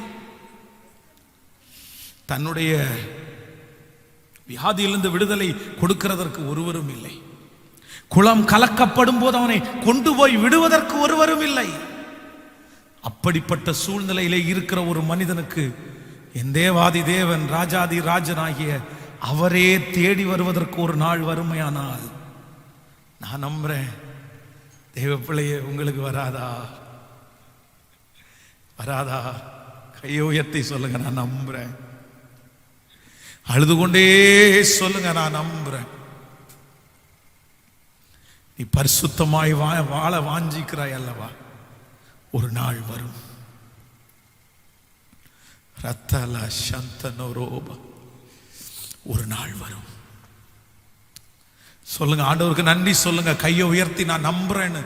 தன்னுடைய வியாதியிலிருந்து விடுதலை கொடுக்கிறதற்கு ஒருவரும் இல்லை. குளம் கலக்கப்படும் போது அவனை கொண்டு போய் விடுவதற்கு ஒருவரும் இல்லை. அப்படிப்பட்ட சூழ்நிலையிலே இருக்கிற ஒரு மனிதனுக்கு என் தேவாதி தேவன், ராஜாதி ராஜனாகிய அவரே தேடி வருவதற்கு ஒரு நாள் வறுமையானால், நான் நம்புறேன் தேவ பிள்ளையே, உங்களுக்கு வராதா? கையை உயர்த்தி சொல்லுங்க, நான் நம்புறேன். அழுது கொண்டே சொல்லுங்க, நான் நம்புறேன். நீ பரிசுத்தமாய் வாழ வாஞ்சிக்கிறாய் அல்லவா? ஒரு நாள் வரும். ரத்தல சந்தனோரோபா, ஒரு நாள் வரும். சொல்லுங்க, ஆண்டவருக்கு நன்றி சொல்லுங்க. கையை உயர்த்தி நான் நம்புறேன்னு.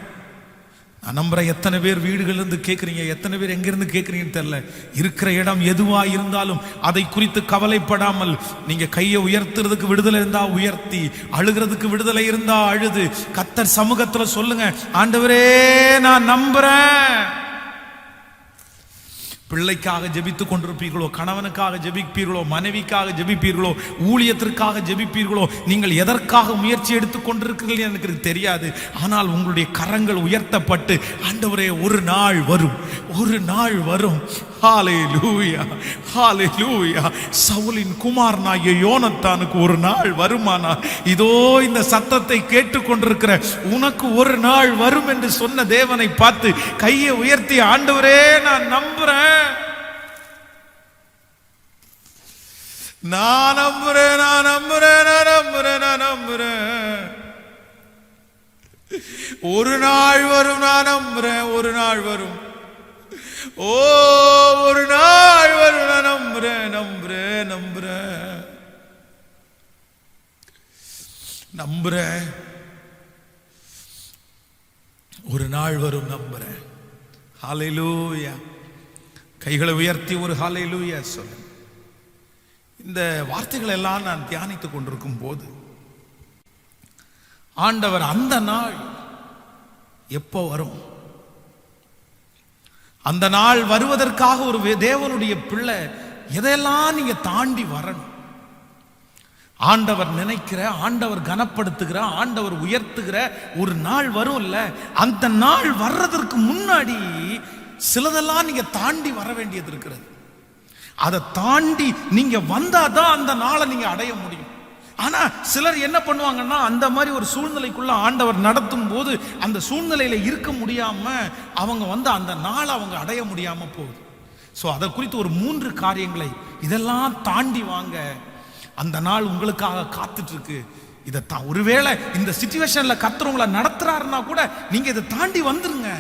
நான் நம்புறேன். எத்தனை பேர் வீடுகள் இருந்து கேட்குறீங்க, எத்தனை பேர் எங்கிருந்து கேட்குறீங்கன்னு தெரியல. இருக்கிற இடம் எதுவா இருந்தாலும் அதை குறித்து கவலைப்படாமல் நீங்க கையை உயர்த்துறதுக்கு விடுதலை இருந்தா உயர்த்தி, அழுகிறதுக்கு விடுதலை இருந்தா அழுது கர்த்தர் சமூகத்துல சொல்லுங்க, ஆண்டவரே நான் நம்புறேன். பிள்ளைக்காக ஜெபித்துக் கொண்டிருப்பீர்களோ, கணவனுக்காக ஜெபிப்பீர்களோ, மனைவிக்காக ஜெபிப்பீர்களோ, ஊழியத்திற்காக ஜெபிப்பீர்களோ, நீங்கள் எதற்காக முயற்சி எடுத்துக் கொண்டிருக்கிறீர்கள் எனக்கு தெரியாது. ஆனால் உங்களுடைய கரங்கள் உயர்த்தப்பட்டு, ஆண்டவரே ஒரு நாள் வரும், ஒரு நாள் வரும். ஹல்லேலூயா, ஹல்லேலூயா. சவுலின் குமாரனாகிய யோனத்தானுக்கு ஒரு நாள் வருமானா, இதோ இந்த சத்தத்தை கேட்டுக்கொண்டிருக்கிற உனக்கு ஒரு நாள் வரும் என்று சொன்ன தேவனை பார்த்து கையை உயர்த்தி, ஆண்டவரே நான் நம்புறேன், நான் நம்புறேன், நான் நம்புறேன், நான் நம்புறேன், நான் நம்புறேன். ஒரு நாள் வரும், நான் நம்புறேன், ஒரு நாள் வரும். ஓ, ஒரு நாள் வரும், நான் நம்புறேன், நம்புறேன், நம்புறேன், நம்புறேன். ஒரு நாள் வரும், நம்புறேன். ஹல்லேலூயா. கைகளை உயர்த்தி ஒரு ஹல்லேலூயா சொல்லு. இந்த வார்த்தைகள் எல்லாம் நான் தியானித்துக் கொண்டிருக்கும் போது ஆண்டவர் அந்த நாள் எப்போ வரும், அந்த நாள் வருவதற்காக ஒரு தேவனுடைய பிள்ளை எதையெல்லாம் நீங்க தாண்டி வரணும். ஆண்டவர் நினைக்கிற, ஆண்டவர் கனப்படுத்துகிற, ஆண்டவர் உயர்த்துகிற ஒரு நாள் வரும் இல்ல, அந்த நாள் வர்றதற்கு முன்னாடி சிலதெல்லாம் நீங்க தாண்டி வர வேண்டியது இருக்கிறது. அதை தாண்டி நீங்க வந்தாதான் அந்த நாளை நீங்க அடைய முடியும். ஆனா சிலர் என்ன பண்ணுவாங்கன்னா, அந்த மாதிரி ஒரு சூழ்நிலைக்குள்ள ஆண்டவர் நடத்தும் போது அந்த சூழ்நிலையில இருக்க முடியாம அவங்க அந்த நாளை அவங்க அடைய முடியாம போகுது. சோ அதை குறித்து ஒரு 3 காரியங்களை, இதெல்லாம் தாண்டி வாங்க, அந்த நாள் உங்களுக்காக காத்துட்டு இருக்கு. இதை ஒருவேளை இந்த சிச்சுவேஷன்ல கர்த்தர் உங்களை நடத்துறாருன்னா கூட நீங்க இதை தாண்டி வந்துருங்க,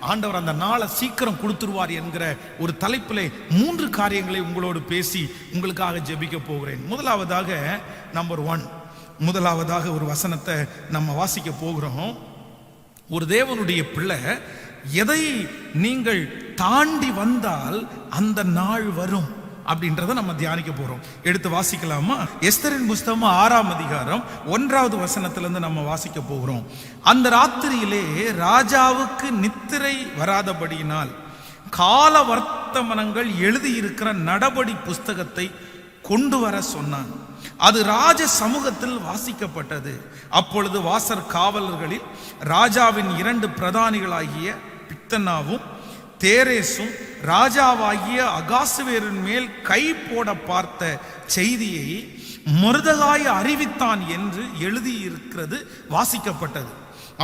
ஆண்டவர் அந்த நாளை சீக்கிரம் கொடுத்துருவார் என்கிற ஒரு தலைப்பிலே 3 காரியங்களை உங்களோடு பேசி உங்களுக்காக ஜெபிக்க போகிறேன். முதலாவதாக நம்பர் 1, முதலாவதாக ஒரு வசனத்தை நம்ம வாசிக்க போகிறோம். ஒரு தேவனுடைய பிள்ளை எதை நீங்கள் தாண்டி வந்தால் அந்த நாள் வரும் அப்படின்றத நம்ம தியானிக்க போறோம். எடுத்து வாசிக்கலாமா? எஸ்தரின் புஸ்தகம் 6ஆம் அதிகாரம் 1வது வசனத்திலிருந்து நம்ம வாசிக்க போகிறோம். அந்த ராத்திரியிலே ராஜாவுக்கு நித்திரை வராதபடியினால் கால வர்த்தமானங்கள் எழுதியிருக்கிற நடபடி புஸ்தகத்தை கொண்டு வர சொன்னான். அது ராஜ சமூகத்தில் வாசிக்கப்பட்டது. அப்பொழுது வாசற் காவலர்களில் ராஜாவின் 2 பிரதானிகளாகிய பித்தனாவும் தேரேசும் ராஜாவாகிய அகாசுவேரின் மேல் கை போட பார்த்த செய்தியை மொர்தெகாய் அறிவித்தான் என்று எழுதியிருக்கிறது வாசிக்கப்பட்டது.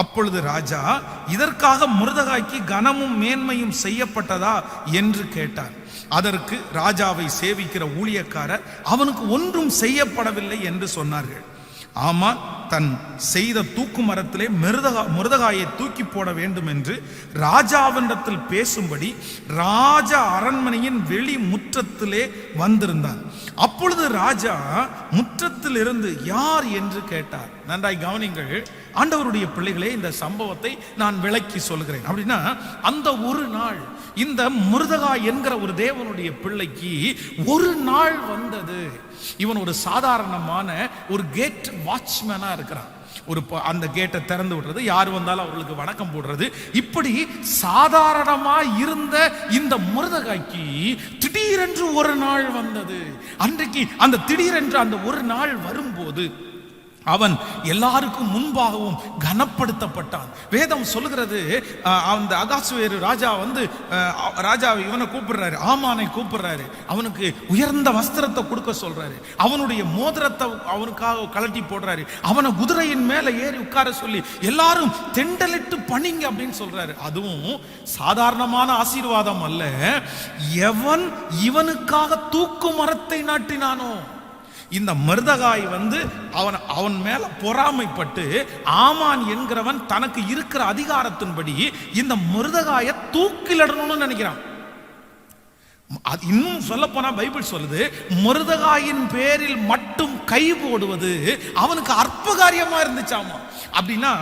அப்பொழுது ராஜா, இதற்காக மொர்தெகாய்க்கு கனமும் மேன்மையும் செய்யப்பட்டதா என்று கேட்டார். அதற்கு ராஜாவை சேவிக்கிற ஊழியக்காரர், அவனுக்கு ஒன்றும் செய்யப்படவில்லை என்று சொன்னார்கள். ஆமான் தன் செய்த தூக்கு மரத்திலே மொர்தெகாயை தூக்கி போட வேண்டும் என்று ராஜாவினிடத்தில் பேசும்படி ராஜ அரண்மனையின் வெளி முற்றத்திலே வந்திருந்தார். அப்பொழுது ராஜா முற்றத்தில் இருந்து யார் என்று கேட்டார். நன்றாய் கவனிங்கள் ஆண்டவருடைய பிள்ளைகளே, இந்த சம்பவத்தை நான் விளக்கி சொல்கிறேன். அப்படின்னா அந்த ஒரு நாள் இந்த மொர்தெகாய் என்கிற ஒரு தேவனுடைய பிள்ளைக்கு ஒரு நாள் வந்தது. இவன் ஒரு சாதாரணமான ஒரு கேட் வாட்ச்மேனா இருக்கிறான். அந்த கேட்டை திறந்து விடுறது, யார் வந்தாலும் அவர்களுக்கு வணக்கம் போடுறது, இப்படி சாதாரணமா இருந்த இந்த மொர்தெகாய்க்கு திடீரென்று ஒரு நாள் வந்தது. அன்றைக்கு அந்த திடீரென்று அந்த ஒரு நாள் வரும்போது அவன் எல்லாருக்கும் முன்பாகவும் கனப்படுத்தப்பட்டான். வேதம் சொல்லுகிறது, அந்த அகாசுவேரு ராஜா ராஜா இவனை கூப்பிடுறாரு, ஆமானை கூப்பிடுறாரு. அவனுக்கு உயர்ந்த வஸ்திரத்தை கொடுக்க சொல்றாரு. அவனுடைய மோதிரத்தை அவனுக்காக கலட்டி போடுறாரு. அவனை குதிரையின் மேல ஏறி உட்கார சொல்லி எல்லாரும் தெண்டலிட்டு பணிங்க அப்படின்னு சொல்றாரு. அதுவும் சாதாரணமான ஆசீர்வாதம் அல்ல. எவன் இவனுக்காக தூக்கு மரத்தை நாட்டினானோ, இந்த மொர்தெகாய் அவன் மேல பொறாமைப்பட்டு ஆமான் என்கிறவன் தனக்கு இருக்கிற அதிகாரத்தின்படி இந்த மொர்தெகாயை தூக்கிலிடணும்னு நினைக்கிறான். இன்னும் சொல்ல போனா பைபிள் சொல்லுது, மொர்தெகாயின் பேரில் மட்டும் கை போடுவது அவனுக்கு அற்ப காரியமா இருந்துச்சாமா. அப்படின்னா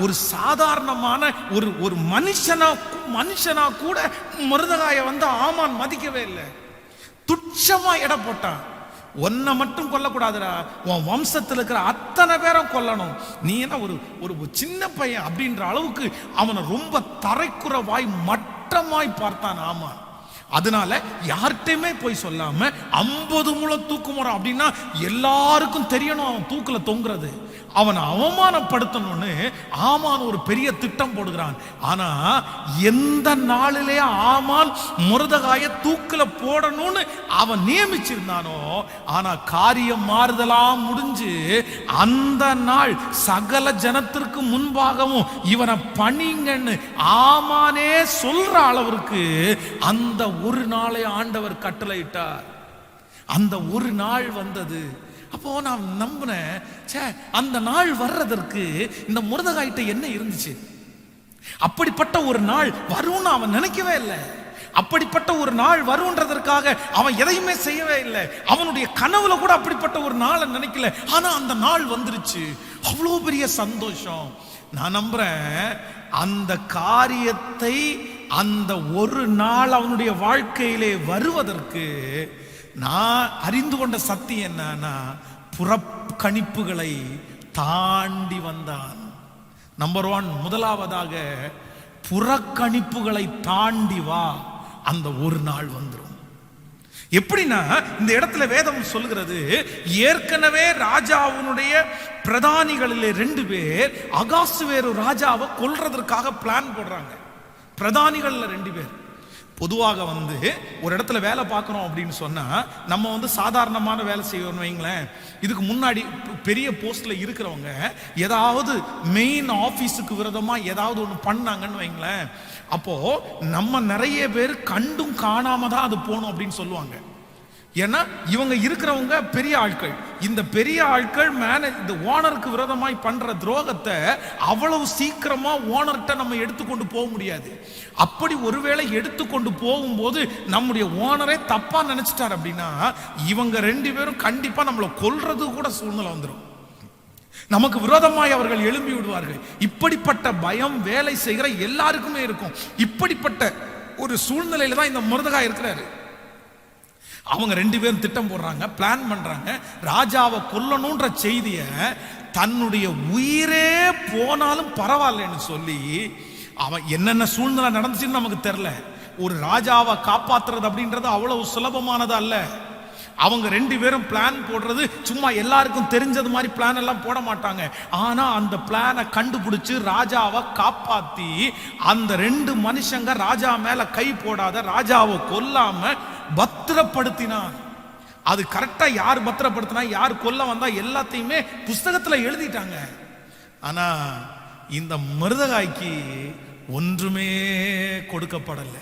ஒரு சாதாரணமான ஒரு மனுஷனா கூட மொர்தெகாயை ஆமான் மதிக்கவே இல்லை, துச்சமா எடை போட்டான். ஒன்ன மட்டும் கொல்லக்கூடாதுடா, உன் வம்சத்தில் இருக்கிற அத்தனை பேரும் கொல்லணும். நீ என்ன ஒரு சின்ன பையன் அப்படின்ற அளவுக்கு அவனை ரொம்ப தரைக்குறவாய் மட்டமாய் பார்த்தான் ஆமான். அதனால யார்கிட்டயுமே போய் சொல்லாம 50 முழம் தூக்கு மரம் அப்படின்னா எல்லாருக்கும் தெரியணும் அவன் தூக்குல தொங்குறது. அவனை அவமானப்படுத்தணும்னு ஆமான் ஒரு பெரிய திட்டம் போடுகிறான். ஆனா எந்த நாளிலே ஆமான் மொர்தெகாயை தூக்குல போடணும்னு அவன் நியமிச்சிருந்தானோ, ஆனா காரியம் மாறுதலாம் முடிஞ்சு அந்த நாள் சகல ஜனத்திற்கு முன்பாகவும் இவனை பணிங்கன்னு ஆமானே சொல்ற அளவிற்கு அந்த ஒரு நாளை ஆண்டவர் கட்டளையிட்டார். அந்த ஒரு நாள் வந்தது. அப்போ நான் நம்பினேன், அந்த நாள் வர்றதற்கு இந்த மொர்தெகாய்ட்ட என்ன இருந்துச்சு? அப்படிப்பட்ட ஒரு நாள் வரும்னு அவன் நினைக்கவே இல்லை. அப்படிப்பட்ட ஒரு நாள் வருன்றதற்காக அவன் எதையுமே செய்யவே இல்லை. அவனுடைய கனவுல கூட அப்படிப்பட்ட ஒரு நாளை நினைக்கல. ஆனா அந்த நாள் வந்துருச்சு. அவ்வளோ பெரிய சந்தோஷம். நான் நம்புறேன், அந்த காரியத்தை அந்த ஒரு நாள் அவனுடைய வாழ்க்கையிலே வருவதற்கு நான் அறிந்து கொண்ட சத்தியம் என்னன்னா, புறக்கணிப்புகளை தாண்டி வந்தான். நம்பர் 1, முதலாவதாக புறக்கணிப்புகளை தாண்டி வா, அந்த ஒரு நாள் வந்துடும். எப்படின்னா, இந்த இடத்துல வேதம் சொல்கிறது, ஏற்கனவே ராஜாவுடைய பிரதானிகளிலே 2 பேர் அகாசுவேரு ராஜாவை கொல்றதற்காக பிளான் போடுறாங்க. பிரதானிகள்ல 2 பேர். பொதுவாக ஒரு இடத்துல வேலை பார்க்கறோம் அப்படின்னு சொன்னா, நம்ம சாதாரணமான வேலை செய்வோம் வைங்களேன். இதுக்கு முன்னாடி பெரிய போஸ்ட்ல இருக்கிறவங்க ஏதாவது மெயின் ஆபீஸுக்கு விரோதமா ஏதாவது ஒன்று பண்ணாங்கன்னு வைங்களேன், அப்போ நம்ம நிறைய பேர் கண்டும் காணாம தான் அது போகணும் அப்படின்னு சொல்லுவாங்க. ஏன்னா இவங்க இருக்கிறவங்க பெரிய ஆட்கள். இந்த பெரிய ஆட்கள் இந்த ஓனருக்கு விரோதமாய் பண்ற துரோகத்தை அவ்வளவு சீக்கிரமா ஓனர்கிட்ட நம்ம எடுத்துக்கொண்டு போக முடியாது. அப்படி ஒருவேளை எடுத்துக்கொண்டு போகும்போது நம்முடைய ஓனரே தப்பா நினைச்சிட்டார் அப்படின்னா, இவங்க 2 பேரும் கண்டிப்பா நம்மளை கொல்றது கூட சூழ்நிலை வந்துடும். நமக்கு விரோதமாய் அவர்கள் எழும்பி விடுவார்கள். இப்படிப்பட்ட பயம் வேலை செய்கிற எல்லாருக்குமே இருக்கும். இப்படிப்பட்ட ஒரு சூழ்நிலையில தான் இந்த மொர்தெகாய் இருக்கிறாரு. அவங்க 2 பேரும் திட்டம் போடுறாங்க, பிளான் பண்றாங்க. ராஜாவை கொல்லணும்ன்ற செய்தியை தன்னுடைய உயிரே போனாலும் பரவாயில்லன்னு சொல்லி, அவன் என்னென்ன சூழ்நிலை நடந்துச்சுன்னு நமக்கு தெரியல. ஒரு ராஜாவை காப்பாத்துறது அப்படின்றது அவ்வளவு சுலபமானது அல்ல. அவங்க 2 பேரும் பிளான் போடுறது சும்மா எல்லாருக்கும் தெரிஞ்சது மாதிரி பிளான் எல்லாம் போட மாட்டாங்க. ஆனா அந்த பிளானை கண்டுபிடிச்சு ராஜாவை காப்பாத்தி, அந்த 2 மனுஷங்க ராஜா மேல கை போடாத, ராஜாவை கொல்லாம பத்திரப்படுத்தினான். அது கரெக்டா யார் பத்திரப்படுத்தினா, யார் கொல்ல வந்தா எல்லாத்தையுமே புஸ்தகத்துல எழுதிட்டாங்க. ஆனா இந்த மொர்தெகாய்க்கு ஒன்றுமே கொடுக்கப்படல.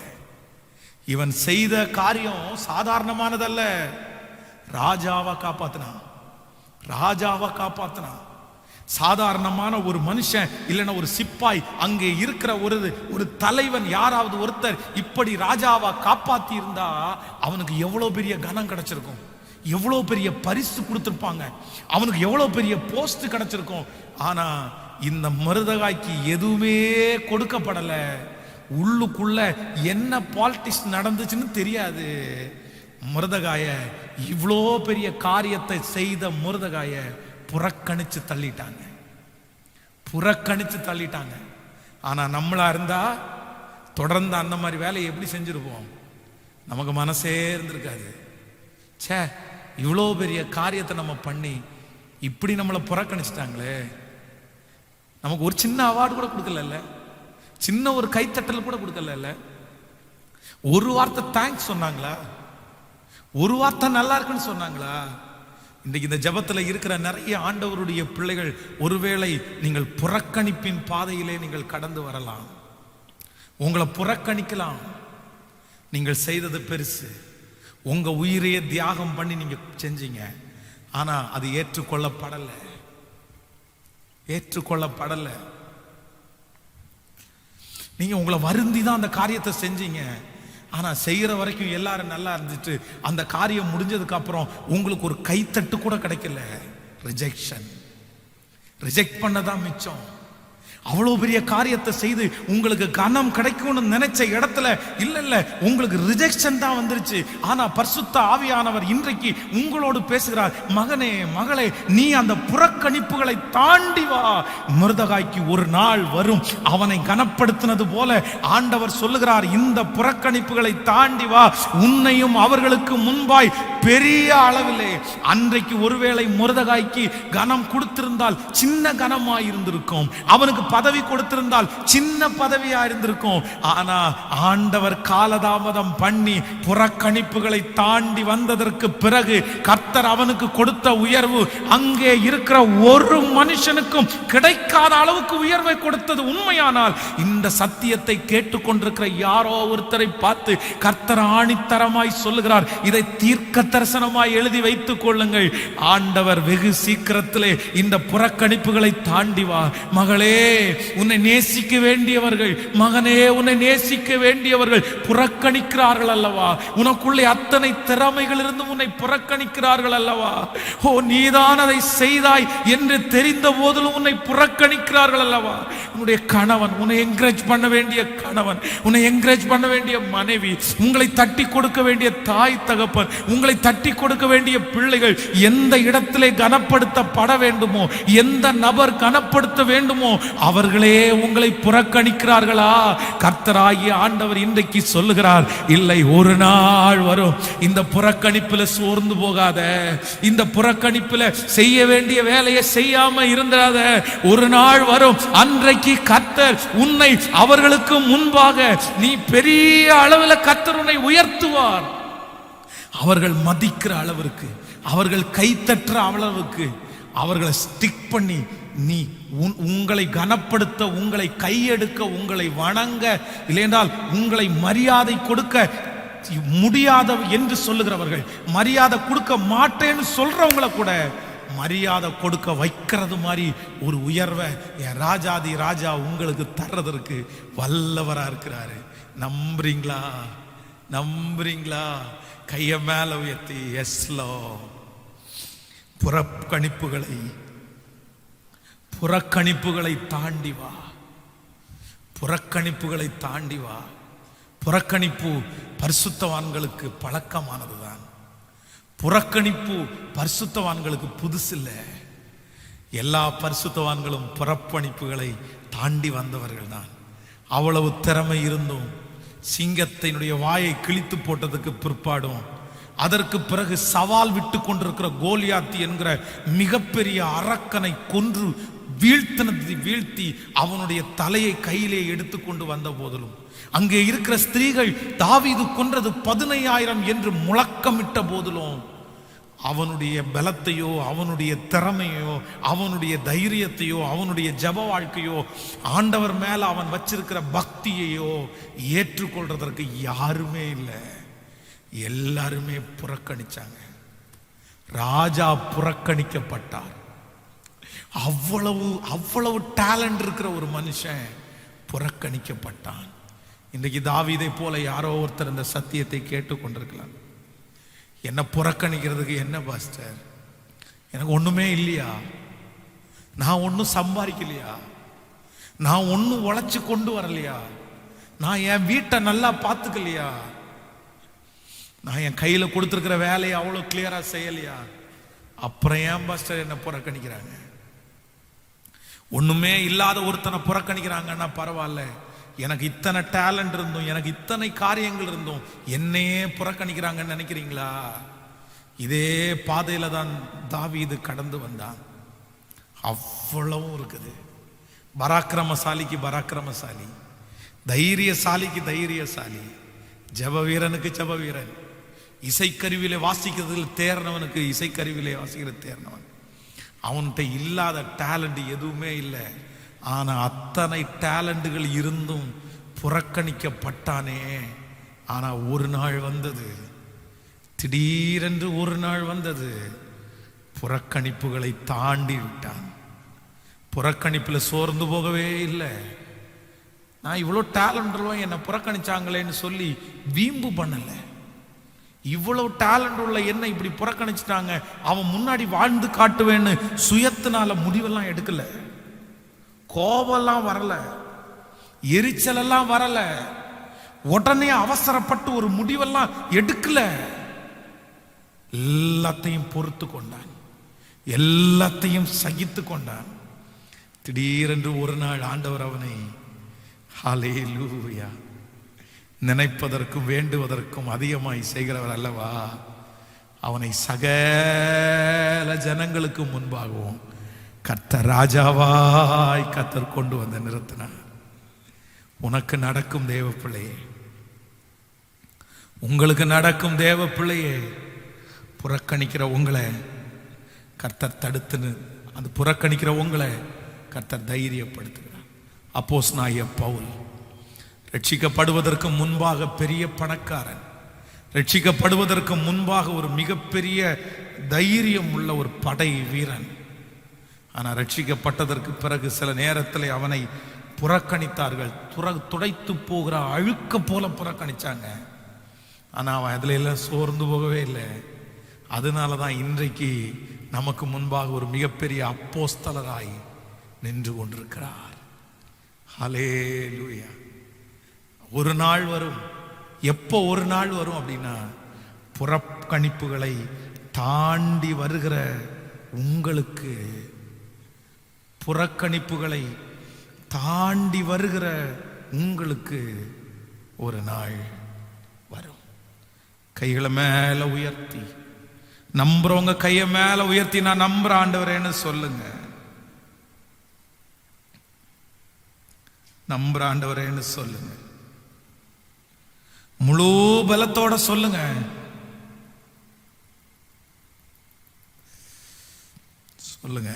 இவன் செய்த காரியம் சாதாரணமானதல்ல. ராஜாவை காப்பாத்தினான். ராஜாவை காப்பாத்தினான். சாதாரணமான ஒரு மனுஷன் இல்லைன்னா ஒரு சிப்பாய், அங்கே இருக்கிற ஒரு தலைவன், யாராவது ஒருத்தர் இப்படி ராஜாவை காப்பாத்தி இருந்தா அவனுக்கு எவ்வளவு பெரிய கனம் கிடைச்சிருக்கும், எவ்வளவு பெரிய பரிசு கொடுத்திருப்பாங்க, அவனுக்கு எவ்வளவு பெரிய போஸ்ட் கிடைச்சிருக்கும். ஆனா இந்த மொர்தெகாய்க்கு எதுவுமே கொடுக்கப்படல. உள்ளுக்குள்ள என்ன பாலிடிக்ஸ் நடந்துச்சுன்னு தெரியாது. மொர்தெகாய, இவ்வளோ பெரிய காரியத்தை செய்த மொர்தெகாய புறக்கணிச்சு தள்ளிட்டாங்க, புறக்கணிச்சு தள்ளிட்டாங்க. ஆனா நம்மளா இருந்தா தொடர்ந்து அந்த மாதிரி வேலையை எப்படி செஞ்சிருப்போம்? நமக்கு மனசே இருந்திருக்காது. சே, இவ்வளோ பெரிய காரியத்தை நம்ம பண்ணி இப்படி நம்மளை புறக்கணிச்சிட்டாங்களே. நமக்கு ஒரு சின்ன அவார்டு கூட கொடுக்கல, சின்ன ஒரு கைத்தட்டல் கூட கொடுக்கல, ஒரு வார்த்தை தேங்க்ஸ் சொன்னாங்களா? ஒரு வார்த்தை நல்லா இருக்குன்னு சொன்னாங்களா? இன்றைக்கு இந்த ஜெபத்தில் இருக்கிற நிறைய ஆண்டவருடைய பிள்ளைகள், ஒருவேளை நீங்கள் புறக்கணிப்பின் பாதையிலே நீங்கள் கடந்து வரலாம். உங்களை புறக்கணிக்கலாம். நீங்கள் செய்தது பெருசு, உங்க உயிரையே தியாகம் பண்ணி நீங்க செஞ்சீங்க. ஆனா அது ஏற்றுக்கொள்ளப்படலை, ஏற்றுக்கொள்ளப்படலை. நீங்க உங்களை வருந்தி தான் அந்த காரியத்தை செஞ்சீங்க. ஆனா செய்யற வரைக்கும் எல்லாரும் நல்லா இருந்துட்டு அந்த காரியம் முடிஞ்சதுக்கு அப்புறம் உங்களுக்கு ஒரு கைத்தட்டு கூட கிடைக்கல. ரிஜெக்ஷன், ரிஜெக்ட் பண்ணதான் மிச்சம். அவ்வளவு பெரிய காரியத்தை செய்து உங்களுக்கு கனம் கிடைக்கும்னு நினைச்ச இடத்துல இல்ல உங்களுக்கு ரிஜெக்ஷன் தான் வந்துருச்சு. ஆனா பரிசுத்த ஆவியானவர் இன்றைக்கு உங்களோடு பேசுகிறார். மகனே மகளே, நீ அந்த புறக்கணிப்புகளை தாண்டி வா. மொர்தெகாய்க்கு ஒரு நாள் வரும், அவனை கனப்படுத்தினது போல ஆண்டவர் சொல்லுகிறார், இந்த புறக்கணிப்புகளை தாண்டி வா. உன்னையும் அவர்களுக்கு முன்பாய் பெரிய அளவிலே, அன்றைக்கு ஒருவேளை மொர்தெகாய்க்கு கனம் கொடுத்திருந்தால் சின்ன கனமாய் இருந்திருக்கும், அவனுக்கு பதவி கொடுத்திருந்தால் சின்ன பதவியா இருந்திருக்கும். ஆனா ஆண்டவர் காலதாமதம் பண்ணி புறக்கணிப்புகளை தாண்டி வந்ததற்கு பிறகு கர்த்தர் அவனுக்கு கொடுத்த உயர்வு அங்கே இருக்கிற ஒரு மனுஷனுக்கும் கிடைக்காத அளவுக்கு உயர்வை கொடுத்தது உண்மையானால், இந்த சத்தியத்தை கேட்டுக்கொண்டிருக்கிற யாரோ ஒருத்தரை பார்த்து கர்த்தர் ஆணித்தரமாய் சொல்லுகிறார், இதை தீர்க்க தரிசனமாய் எழுதி வைத்துக் கொள்ளுங்கள். ஆண்டவர் வெகு சீக்கிரத்திலே இந்த புறக்கணிப்புகளை தாண்டி வா. மகளே, உன்னை நேசிக்க வேண்டியவர்கள், மகனே உன்னை நேசிக்க வேண்டியவர்கள் புறக்கணிக்கிறார்கள் அல்லவா? உனக்குள்ளே அத்தனை திறமைகள் இருந்தும் உன்னை புறக்கணிக்கிறார்கள் அல்லவா? ஓ, நீதான் அதை செய்தாய் என்று தெரிந்த போதிலும் உன்னை புறக்கணிக்கிறார்கள் அல்லவா? உன்னுடைய கணவன், உன்னை என்கரேஜ் பண்ண வேண்டிய கணவன், உன்னை என்கரேஜ் பண்ண வேண்டிய மனைவி, உங்களை தட்டி கொடுக்க வேண்டிய தாய் தகப்பன், உங்களை தட்டி கொடுக்க வேண்டிய பிள்ளைகள் எந்த இடத்திலே கனப்படுத்தப்பட வேண்டுமோ, எந்த நபர் கனப்படுத்த வேண்டுமோ அவர்களே உங்களை புறக்கணிக்கிறார்களா? கர்த்தராகிய ஆண்டவர் இன்றைக்கு சொல்லுகிறார், இல்லை, ஒரு நாள் வரும், இந்த புறக்கணிப்புல சோர்ந்து போகாத, இந்த புறக்கணிப்புல செய்ய வேண்டிய வேலையை செய்யாம இருந்திராத. ஒரு நாள் வரும், அன்றைக்கு கர்த்தர் உன்னை அவர்களுக்கு முன்பாக நீ பெரிய அளவில் கர்த்தர் உன்னை உயர்த்துவார். அவர்கள் மதிக்கிற அளவிற்கு, அவர்கள் கைத்தற்ற அளவுக்கு அவர்களை ஸ்டிக் பண்ணி நீ உங்களை கனப்படுத்த, உங்களை கையெடுக்க, உங்களை வணங்க, இல்லையென்றால் உங்களை மரியாதை கொடுக்க முடியாத என்று சொல்லுகிறவர்கள், மரியாதை கொடுக்க மாட்டேன்னு சொல்றவங்களை கூட மரியாதை கொடுக்க வைக்கிறது மாதிரி ஒரு உயர்வை என் ராஜாதி ராஜா உங்களுக்கு தர்றதற்கு வல்லவரா இருக்கிறாரு. நம்புறீங்களா? நம்புறீங்களா? கைய மேல உயர்த்தி எஸ்லோ. புறக்கணிப்புகளை தாண்டி வா. புறக்கணிப்புகளை தாண்டி வா. புறக்கணிப்பு பரிசுத்தவான்களுக்கு பழக்கமானதுதான். புறக்கணிப்பு பரிசுத்தவான்களுக்கு புதுசு இல்லை. எல்லா பரிசுத்தவான்களும் புறக்கணிப்புகளை தாண்டி வந்தவர்கள் தான். அவ்வளவு திறமை இருந்தும் சிங்கத்தினுடைய வாயை கிழித்து போட்டதுக்கு பிற்பாடும், அதற்கு பிறகு சவால் விட்டு கொண்டிருக்கிற கோலியாத்தி என்கிற மிகப்பெரிய அரக்கனை கொன்று வீழ்த்தி அவனுடைய தலையை கையிலே எடுத்துக்கொண்டு வந்த போதிலும், அங்கே இருக்கிற ஸ்திரீகள் தாவீது கொன்றது 15,000 என்று முழக்கமிட்ட போதிலும், அவனுடைய பலத்தையோ, அவனுடைய திறமையோ, அவனுடைய தைரியத்தையோ, அவனுடைய ஜப வாழ்க்கையோ, ஆண்டவர் மேல அவன் வச்சிருக்கிற பக்தியையோ ஏற்றுக்கொள்றதற்கு யாருமே இல்லை. எல்லாருமே புறக்கணிச்சாங்க. ராஜா புறக்கணிக்கப்பட்டார். அவ்வளவு டேலண்ட் இருக்கிற ஒரு மனுஷன் புறக்கணிக்கப்பட்டான். இன்றைக்கு தாவீதை போல யாரோ ஒருத்தர் இந்த சத்தியத்தை கேட்டுக்கொண்டிருக்கலாம். என்ன புறக்கணிக்கிறதுக்கு என்ன பாஸ்டர்? எனக்கு ஒண்ணுமே இல்லையா? நான் ஒன்னும் சம்பாதிக்கலையா? நான் ஒன்னும் உழைச்சு கொண்டு வரலையா? நான் என் வீட்டை நல்லா பார்த்துக்கலையா? நான் என் கையில கொடுத்துருக்கிற வேலையை அவ்வளவு கிளியரா செய்யலையா? அப்புறம் ஏன் பாஸ்டர் என்ன புறக்கணிக்கிறாங்க? ஒண்ணுமே இல்லாத ஒருத்தனை புறக்கணிக்கிறாங்கன்னா பரவாயில்ல, எனக்கு இத்தனை டேலண்ட் இருந்தும், எனக்கு இத்தனை காரியங்கள் இருந்தும் என்னையே புறக்கணிக்கிறாங்கன்னு நினைக்கிறீங்களா? இதே பாதையில தான் தாவீது கடந்து வந்தான். அவ்வளவும் இருக்குது. பராக்கிரமசாலிக்கு பராக்கிரமசாலி, தைரியசாலிக்கு தைரியசாலி, ஜப வீரனுக்கு ஜப வீரன், இசைக்கருவிலே வாசிக்கிறதுல தேர்னவனுக்கு இசைக்கருவிலே வாசிக்கிறது தேர்னவன். அவன்கிட்ட இல்லாத டேலண்ட் எதுவுமே இல்லை. ஆனா அத்தனை டேலண்டுகள் இருந்தும் புறக்கணிக்கப்பட்டானே. ஆனா ஒரு நாள் வந்தது, திடீரென்று ஒரு நாள் வந்தது, புறக்கணிப்புகளை தாண்டி விட்டான். புறக்கணிப்புல சோர்ந்து போகவே இல்லை. நான் இவ்வளோ டேலண்ட் என்னை புறக்கணிச்சாங்களேன்னு சொல்லி வீம்பு பண்ணல. இவ்வளவு டேலண்ட் உள்ள என்ன இப்படி புறக்கணிச்சிட்டாங்க, அவன் முன்னாடி வாழ்ந்து காட்டுவேன்னு சுயத்தினால முடிவெல்லாம் எடுக்கல. கோபம்லாம் வரல, எரிச்சல் எல்லாம் வரல, உடனே அவசரப்பட்டு ஒரு முடிவெல்லாம் எடுக்கல. எல்லாத்தையும் பொறுத்து கொண்டான், எல்லாத்தையும் சகித்து கொண்டான். திடீரென்று ஒரு நாள் ஆண்டவர் அவனை ஹல்லேலூயா நினைப்பதற்கும் வேண்டுவதற்கும் அதிகமாய் செய்கிறவர் அல்லவா, அவனை சகல ஜனங்களுக்கு முன்பாகவும் கர்த்தர் ராஜாவாய் கர்த்தர் கொண்டு வந்து நிறுத்தினார். உனக்கு நடக்கும் தேவ பிள்ளையே, உங்களுக்கு நடக்கும் தேவ பிள்ளையே, புறக்கணிக்கிற உங்களை கர்த்தர் தடுத்து, அந்த புறக்கணிக்கிற உங்களை கர்த்தர் தைரியப்படுத்துகிறார். அப்போஸ்தலனாகிய பவுல் ரட்சிக்கப்படுவதற்கு முன்பாக பெரிய பணக்காரன், ரட்சிக்கப்படுவதற்கு முன்பாக ஒரு மிகப்பெரிய தைரியம் உள்ள ஒரு படை வீரன். ஆனால் ரட்சிக்கப்பட்டதற்கு பிறகு சில நேரத்தில் அவனை புறக்கணித்தார்கள், துடைத்து போகிற அழுக்க போல புறக்கணிச்சாங்க. ஆனால் அவன் அதுல எல்லாம் சோர்ந்து போகவே இல்லை. அதனால தான் இன்றைக்கு நமக்கு முன்பாக ஒரு மிகப்பெரிய அப்போஸ்தலராய் நின்று கொண்டிருக்கிறார். ஹல்லேலூயா. ஒரு நாள் வரும். எப்போ ஒரு நாள் வரும் அப்படின்னா, புறக்கணிப்புகளை தாண்டி வருகிற உங்களுக்கு, புறக்கணிப்புகளை தாண்டி வருகிற உங்களுக்கு ஒரு நாள் வரும். கைகளை மேல உயர்த்தி, நம்புறவங்க கையை மேல உயர்த்தி நான் நம்புற ஆண்டவரேன்னு சொல்லுங்க. நம்புற ஆண்டவரேன்னு சொல்லுங்க. முழு பலத்தோட சொல்லுங்க. சொல்லுங்க.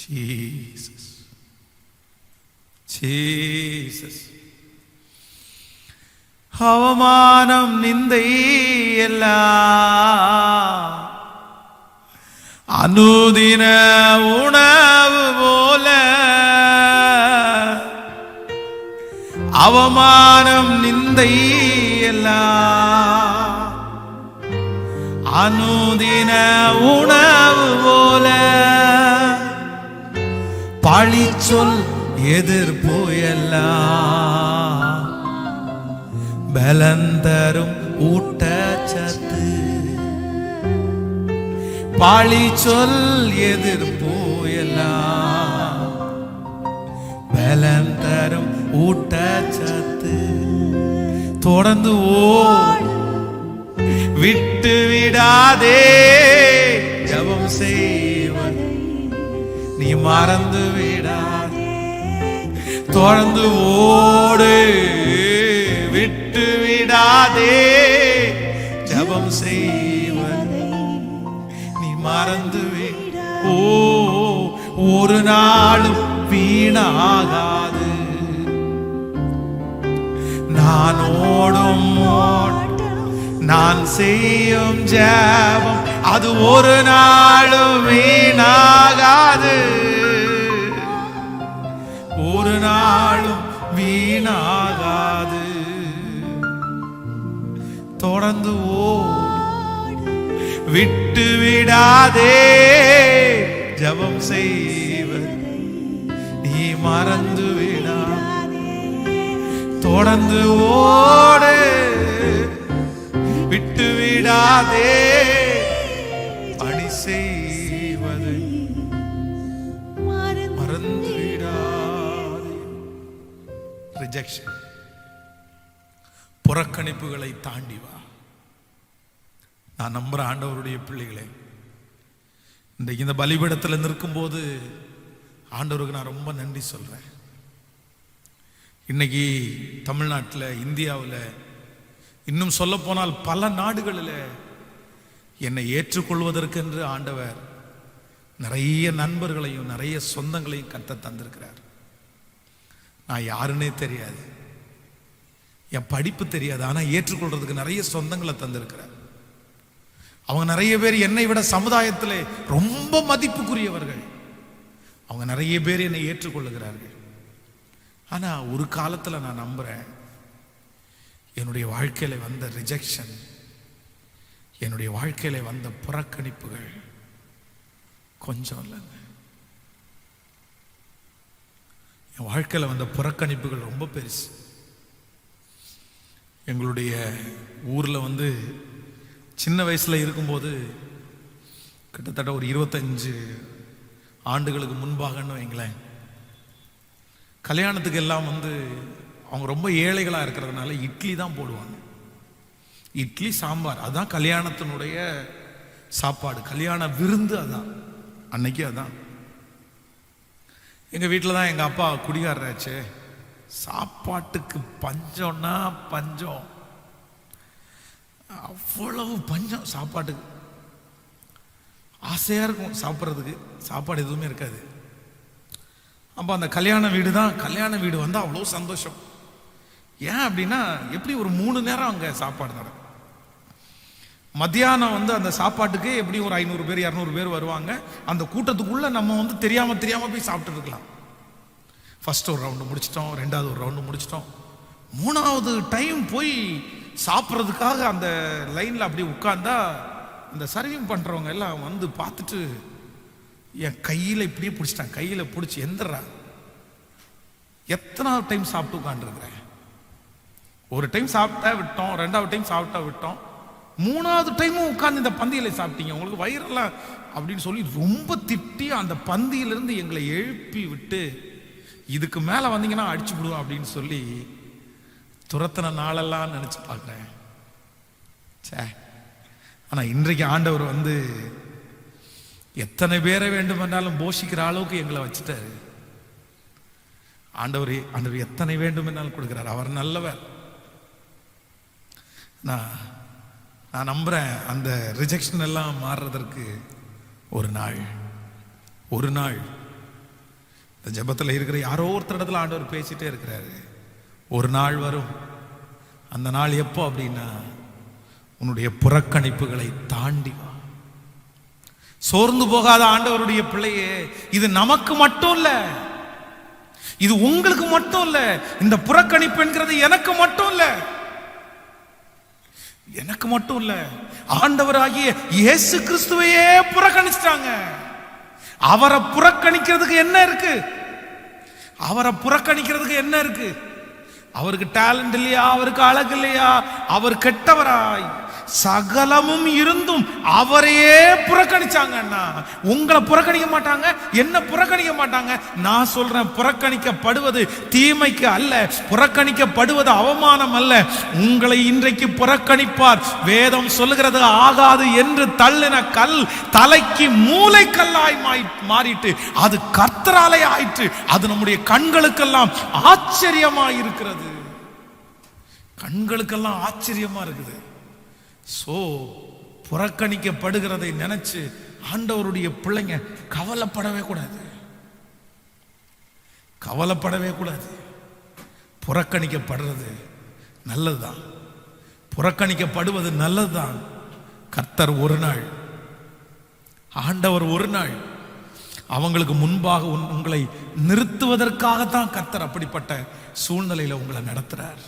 Jesus, Jesus. அவமானம் நிந்தை எல்லாம் அனுதின உணவு போல, அவமானம் நிந்தை எல்லாம் அனுதின உணவு போல, பழி சொல் எதிர்ப்பு எல்லாம் பலந்தரும் ஊட்டச்சத்து, பழி சொல் எதிர்ப்பு எல்லாம் பலந்தரும் ஊட்டச்சத்து. தொடர்ந்து விட்டு விடாதே, ஜெபம் செய்வது நீ மறந்து விடாதே. தொடர்ந்து ஓடு, விட்டு விடாதே, ஜெபம் செய்வது நீ மறந்து விடாதே. ஒரு நாளும் வீணாகாது. நான் ஓடும் நான் செய்யும் ஜெபம் அது ஒரு நாளும் வீணாகாது, ஒரு நாளும் வீணாகாது. தொடர்ந்து விட்டு விடாதே, ஜெபம் செய்வது நீ மறந்து விடாதே. தொடர்ந்து ஓடு, விட்டு விடாதே, பணி செய்வதை மறந்து விடாதே. ரிஜெக்ஷன், புறக்கணிப்புகளை தாண்டி வா. நான் நம்புற ஆண்டவருடைய பிள்ளைகளே, இன்றைக்கு இந்த பலிபீடத்தில் நிற்கும் போது ஆண்டவருக்கு நான் ரொம்ப நன்றி சொல்றேன். இன்னைக்கு தமிழ்நாட்டில், இந்தியாவில், இன்னும் சொல்ல போனால் பல நாடுகளில் என்னை ஏற்றுக்கொள்வதற்கென்று ஆண்டவர் நிறைய நண்பர்களையும் நிறைய சொந்தங்களையும் கர்த்தர் தந்திருக்கிறார். நான் யாருன்னே தெரியாது, என் படிப்பு தெரியாது, ஆனால் ஏற்றுக்கொள்றதுக்கு நிறைய சொந்தங்களை தந்திருக்கிறார். அவங்க நிறைய பேர் என்னை விட சமுதாயத்தில் ரொம்ப மதிப்புக்குரியவர்கள். அவங்க நிறைய பேர் என்னை ஏற்றுக்கொள்ளுகிறார்கள். ஆனா ஒரு காலத்தில் நான் நம்புறேன், என்னுடைய வாழ்க்கையில வந்த ரிஜெக்ஷன், என்னுடைய வாழ்க்கையில வந்த புறக்கணிப்புகள் கொஞ்சம் இல்லைங்க. என் வாழ்க்கையில் வந்த புறக்கணிப்புகள் ரொம்ப பெருசு. எங்களுடைய ஊரில் சின்ன வயசில் இருக்கும்போது கிட்டத்தட்ட ஒரு 25 ஆண்டுகளுக்கு முன்பாகன்னு வைங்களேன், கல்யாணத்துக்கு எல்லாம் அவங்க ரொம்ப ஏழைகளாக இருக்கிறதுனால இட்லி தான் போடுவாங்க. இட்லி சாம்பார் அதுதான் கல்யாணத்தினுடைய சாப்பாடு, கல்யாண விருந்து அதான், அன்னைக்கு அதான். எங்கள் வீட்டில் தான் எங்கள் அப்பா குடிகாரராச்சு, சாப்பாட்டுக்கு பஞ்சம்னா பஞ்சம், அவ்வளவு பஞ்சம் சாப்பாட்டுக்கு. ஆசையாக இருக்கும் சாப்பிட்றதுக்கு, சாப்பாடு எதுவுமே இருக்காது. அப்போ அந்த கல்யாண வீடு தான், கல்யாண வீடு வந்தால் அவ்வளோ சந்தோஷம். ஏன் அப்படின்னா எப்படி ஒரு 3 நேரம் அங்கே சாப்பாடு நடக்கும். மத்தியானம் அந்த சாப்பாட்டுக்கு எப்படி ஒரு 500 பேர் 200 பேர் வருவாங்க. அந்த கூட்டத்துக்குள்ள நம்ம தெரியாம போய் சாப்பிட்டு இருக்கலாம். ஃபர்ஸ்ட் ஒரு ரவுண்டு முடிச்சிட்டோம், 2வது ஒரு ரவுண்டு முடிச்சிட்டோம், 3வது டைம் போய் சாப்பிட்றதுக்காக அந்த லைன்ல அப்படி உட்கார்ந்தா இந்த சர்விங் பண்றவங்க எல்லாம் பார்த்துட்டு என் கையில இப்படியே பிடிச்சிட்டாங்க. கையில பிடிச்சி எந்திரா, எத்தனாவது டைம் சாப்பிட்டு உட்காந்துருக்கிறேன். ஒரு டைம் சாப்பிட்டா விட்டோம், 2வது டைம் சாப்பிட்டா விட்டோம், 3வது டைமும் உட்கார்ந்து இந்த பந்தியில சாப்பிட்டீங்க, உங்களுக்கு வயிறெல்லாம் அப்படின்னு சொல்லி ரொம்ப திட்டி அந்த பந்தியிலிருந்து எங்களை எழுப்பி விட்டு, இதுக்கு மேல வந்தீங்கன்னா அடிச்சு விடுவோம் அப்படின்னு சொல்லி துரத்தின நாளெல்லாம் நினைச்சு பார்க்குறேன். சே, ஆனா இன்றைக்கு ஆண்டவர் எத்தனை பேரை வேண்டுமென்றாலும் போஷிக்கிற அளவுக்கு எங்களை வச்சுட்டாரு. ஆண்டவர் எத்தனை வேண்டுமென்றாலும் கொடுக்கிறார். அவர் நல்லவர். நான் நம்புறேன் அந்த ரிஜெக்ஷன் எல்லாம் மாறுறதற்கு ஒரு நாள் இந்த ஜெபத்தில் இருக்கிற யாரோ ஒருத்தர் இடத்துல ஆண்டவர் பேசிட்டே இருக்கிறாரு. ஒரு நாள் வரும். அந்த நாள் எப்போ அப்படின்னா, உன்னுடைய புறக்கணிப்புகளை தாண்டி வா. சோர்ந்து போகாத ஆண்டவருடைய பிள்ளையே, இது நமக்கு மட்டும் இல்ல, இது உங்களுக்கு மட்டும் இல்ல. இந்த புறக்கணிப்பு என்கிறது எனக்கு மட்டும் இல்ல, எனக்கு மட்டும் இல்ல. ஆண்டவராகிய இயேசு கிறிஸ்துவையே புறக்கணிச்சிட்டாங்க. அவரை புறக்கணிக்கிறதுக்கு என்ன இருக்கு? அவரை புறக்கணிக்கிறதுக்கு என்ன இருக்கு? அவருக்கு டேலண்ட் இல்லையா? அவருக்கு அழகு இல்லையா? அவர் கெட்டவராய் சகலமும் இருந்தும் அவரையே புறக்கணிச்சாங்கன்னா, உங்களை புறக்கணிக்க மாட்டாங்க, என்ன புறக்கணிக்க மாட்டாங்க. நான் சொல்றேன், புறக்கணிக்கப்படுவது தீமைக்கு அல்ல, புறக்கணிக்கப்படுவது அவமானம் அல்ல. உங்களை இன்றைக்கு புறக்கணிப்பார். வேதம் சொல்லுகிறது, ஆகாது என்று தள்ளின கல் தலைக்கு மூளைக்கல்லாய் மாறிட்டு அது கர்த்தராலே ஆயிற்று. அது நம்முடைய கண்களுக்கெல்லாம் ஆச்சரியமாய் இருக்கிறது. கண்களுக்கெல்லாம் ஆச்சரியமா இருக்குது. சோ புறக்கணிக்கப்படுகிறதை நினைச்சு ஆண்டவருடைய பிள்ளைங்க கவலைப்படவே கூடாது. புறக்கணிக்கப்படுறது நல்லதுதான், புறக்கணிக்கப்படுவது நல்லதுதான். கர்த்தர் ஒரு நாள், ஆண்டவர் ஒரு நாள் அவங்களுக்கு முன்பாக உங்களை நிறுத்துவதற்காகத்தான் கர்த்தர் அப்படிப்பட்ட சூழ்நிலையில உங்களை நடத்துறார்.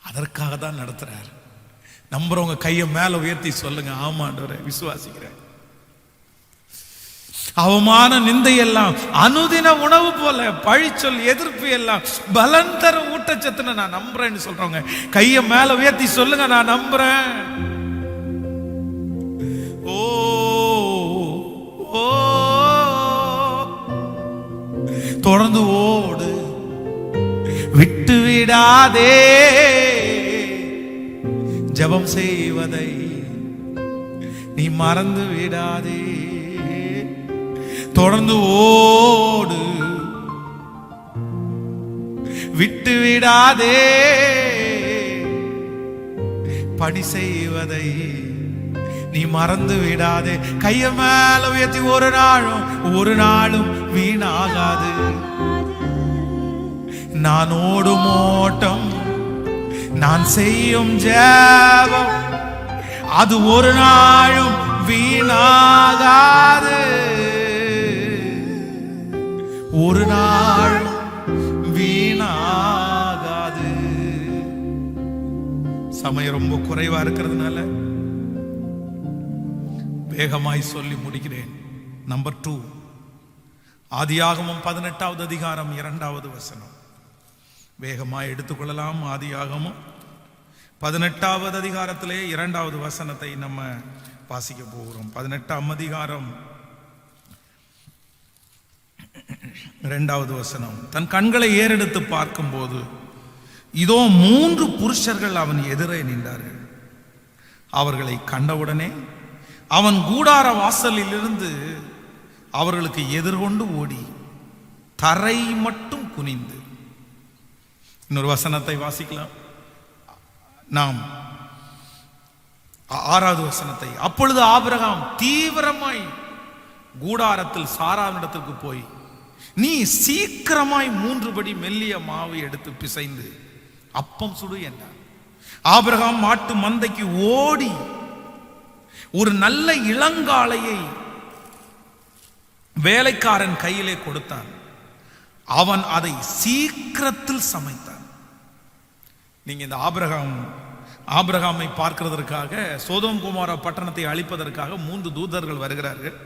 அதற்காக தான் நடத்துறார். நம்புறவங்க கையை மேல உயர்த்தி சொல்லுங்க, ஆமாண்டவரே விசுவாசிக்கிறேன். அவமான நிந்தை எல்லாம் அனுதின உணவு போல, பழிச்சொல் எதிர்ப்பு எல்லாம் பலன் தரும் ஊட்டச்சத்துன்னு நான் நம்புறேன்னு சொல்றவங்க கையை மேல உயர்த்தி சொல்லுங்க, நான் நம்புறேன். ஓ தொடர்ந்து ஓடு, விட்டு விடாதே, ஜெபம் செய்வதை நீ மறந்து விடாதே. தொடர்ந்து ஓடு, விட்டு விடாதே, பணி செய்வதை நீ மறந்து விடாதே. கைய மேல உயர்த்தி, ஒரு நாளும் வீணாகாது. நான் ஓடும் ஓட்டம், நான் செய்யும் ஜெபம், அது ஒரு நாளும் வீணாகாது. ஒரு நாள் வீணாகாது. சமயம் ரொம்ப குறைவா இருக்கிறதுனால வேகமாய் சொல்லி முடிக்கிறேன். நம்பர் 2, ஆதியாகமம் 18வது அதிகாரம் 2வது வசனம். வேகமாய் எடுத்துக்கொள்ளலாம். ஆதியாகமம் 18வது அதிகாரத்திலே 2வது வசனத்தை நம்ம வாசிக்க போகிறோம். 18ஆம் அதிகாரம் 2வது வசனம். தன் கண்களை ஏறெடுத்து பார்க்கும்போது இதோ 3 புருஷர்கள் அவன் எதிரே நின்றார்கள். அவர்களை கண்டவுடனே அவன் கூடார வாசலில் இருந்து அவர்களுக்கு எதிர்கொண்டு ஓடி தரை மட்டும் குனிந்து. இன்னொரு வசனத்தை வாசிக்கலாம் நாம். 6வது வசனத்தை. அப்பொழுது ஆபிரகாம் தீவிரமாய் கூடாரத்தில் சாராவிடத்திற்கு போய், நீ சீக்கிரமாய் 3 படி மெல்லிய மாவு எடுத்து பிசைந்து அப்பம் சுடு என்றார். ஆபிரகாம் மாட்டு மந்தைக்கு ஓடி ஒரு நல்ல இளங்காளையை வேலைக்காரன் கையிலே கொடுத்தான். அவன் அதை சீக்கிரத்தில் சமைத்தான். நீங்க இந்த ஆபிரகாமை பார்க்கிறதற்காக சோதோம் குமார பட்டணத்தை அழிப்பதற்காக 3 தூதர்கள் வருகிறார்கள்.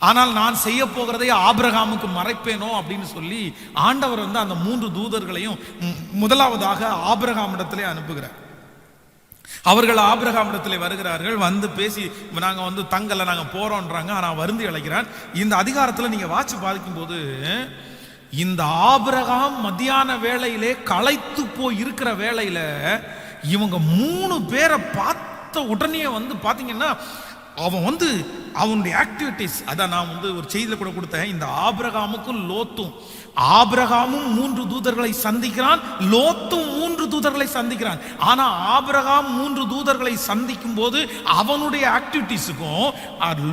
ஆனால் நான் செய்ய போகிறதை ஆபிரகாமுக்கு மறைப்பேனோ அப்படின்னு சொல்லி ஆண்டவர் அந்த 3 தூதர்களையும் முதலாவதாக ஆபிரகாமிடத்திலே அனுப்புகிறார். அவர்கள் ஆபிரகாமிடத்திலே வருகிறார்கள். வந்து பேசி நாங்க தங்கல நாங்க போறோம்ன்றாங்க. ஆனா வருந்தி அழைக்கிறான். இந்த அதிகாரத்துல நீங்க வாட்சி பார்க்கும்போது இந்த ஆபிரகாம் மத்தியான வேளையிலே களைத்து போய் இருக்கிற வேளையில இவங்க 3 பேரை பார்த்த உடனே பாத்தீங்கன்னா அவன் அவனுடைய ஆக்டிவிட்டிஸ், அதான் நான் ஒரு செய்தியில கூட கொடுத்தேன். இந்த ஆபிரகாமுக்கும் லோத்தும், ஆபிரகாமும் 3 தூதர்களை சந்திக்கிறான், லோத்தும் 3 தூதர்களை சந்திக்கிறான். ஆனா ஆபிரகாம் 3 தூதர்களை சந்திக்கும் போது அவனுடைய ஆக்டிவிட்டிஸுக்கும்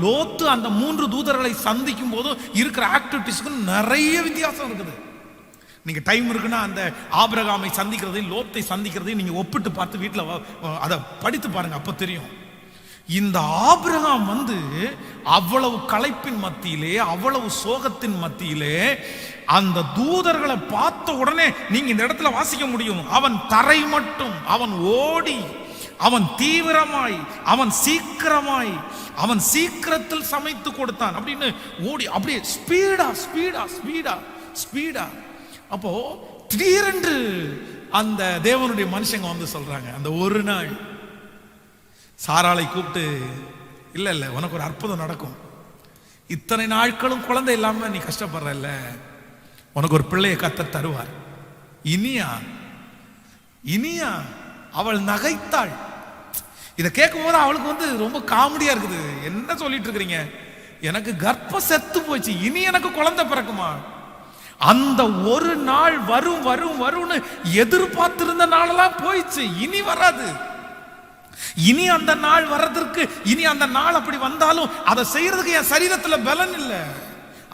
லோத்து அந்த 3 தூதர்களை சந்திக்கும் போது இருக்கிற ஆக்டிவிட்டிஸுக்கும் நிறைய வித்தியாசம் இருக்குது. நீங்க டைம் இருக்குன்னா அந்த ஆபிரகாமை சந்திக்கிறதையும் லோத்தை சந்திக்கிறதையும் நீங்க ஒப்பிட்டு பார்த்து வீட்டில் அதை படித்து பாருங்க, அப்ப தெரியும். இந்த ஆபிரகாம் அவ்வளவு களைப்பின் மத்தியிலே, அவ்வளவு சோகத்தின் மத்தியிலே அந்த தூதர்களை பார்த்த உடனே நீங்க இந்த இடத்துல வாசிக்க முடியும். அவன் தரை மட்டும், அவன் ஓடி, அவன் தீவிரமாய், அவன் சீக்கிரமாய், அவன் சீக்கிரத்தில் சமைத்து கொடுத்தான் அப்படின்னு ஓடி அப்படியே ஸ்பீடா ஸ்பீடா ஸ்பீடா ஸ்பீடா. அப்போ திடீரென்று அந்த தேவனுடைய மனுஷங்க சொல்றாங்க, அந்த ஒரு நாள் சாராளை கூப்பிட்டு, இல்ல உனக்கு ஒரு அற்புதம் நடக்கும். இத்தனை நாட்களும் குழந்தை இல்லாம நீ கஷ்டப்படுறல்ல, உனக்கு ஒரு பிள்ளையை கர்த்தர் தருவார். இனியா அவள் நகைத்தாள். இதை கேட்கும் போது அவளுக்கு ரொம்ப காமெடியா இருக்குது. என்ன சொல்லிட்டு இருக்கிறீங்க? எனக்கு கர்ப்பம் செத்து போச்சு, இனி எனக்கு குழந்தை பிறக்குமா? அந்த ஒரு நாள் வரும் வரும் வரும்னு எதிர்பார்த்திருந்த நாளெல்லாம் போயிடுச்சு, இனி வராது. இனி அந்த நாள் வர்றதற்கு, இனி அந்த நாள் அப்படி வந்தாலும் அதை செய்யறதுக்கு என் சரீரத்துல பலன் இல்லை.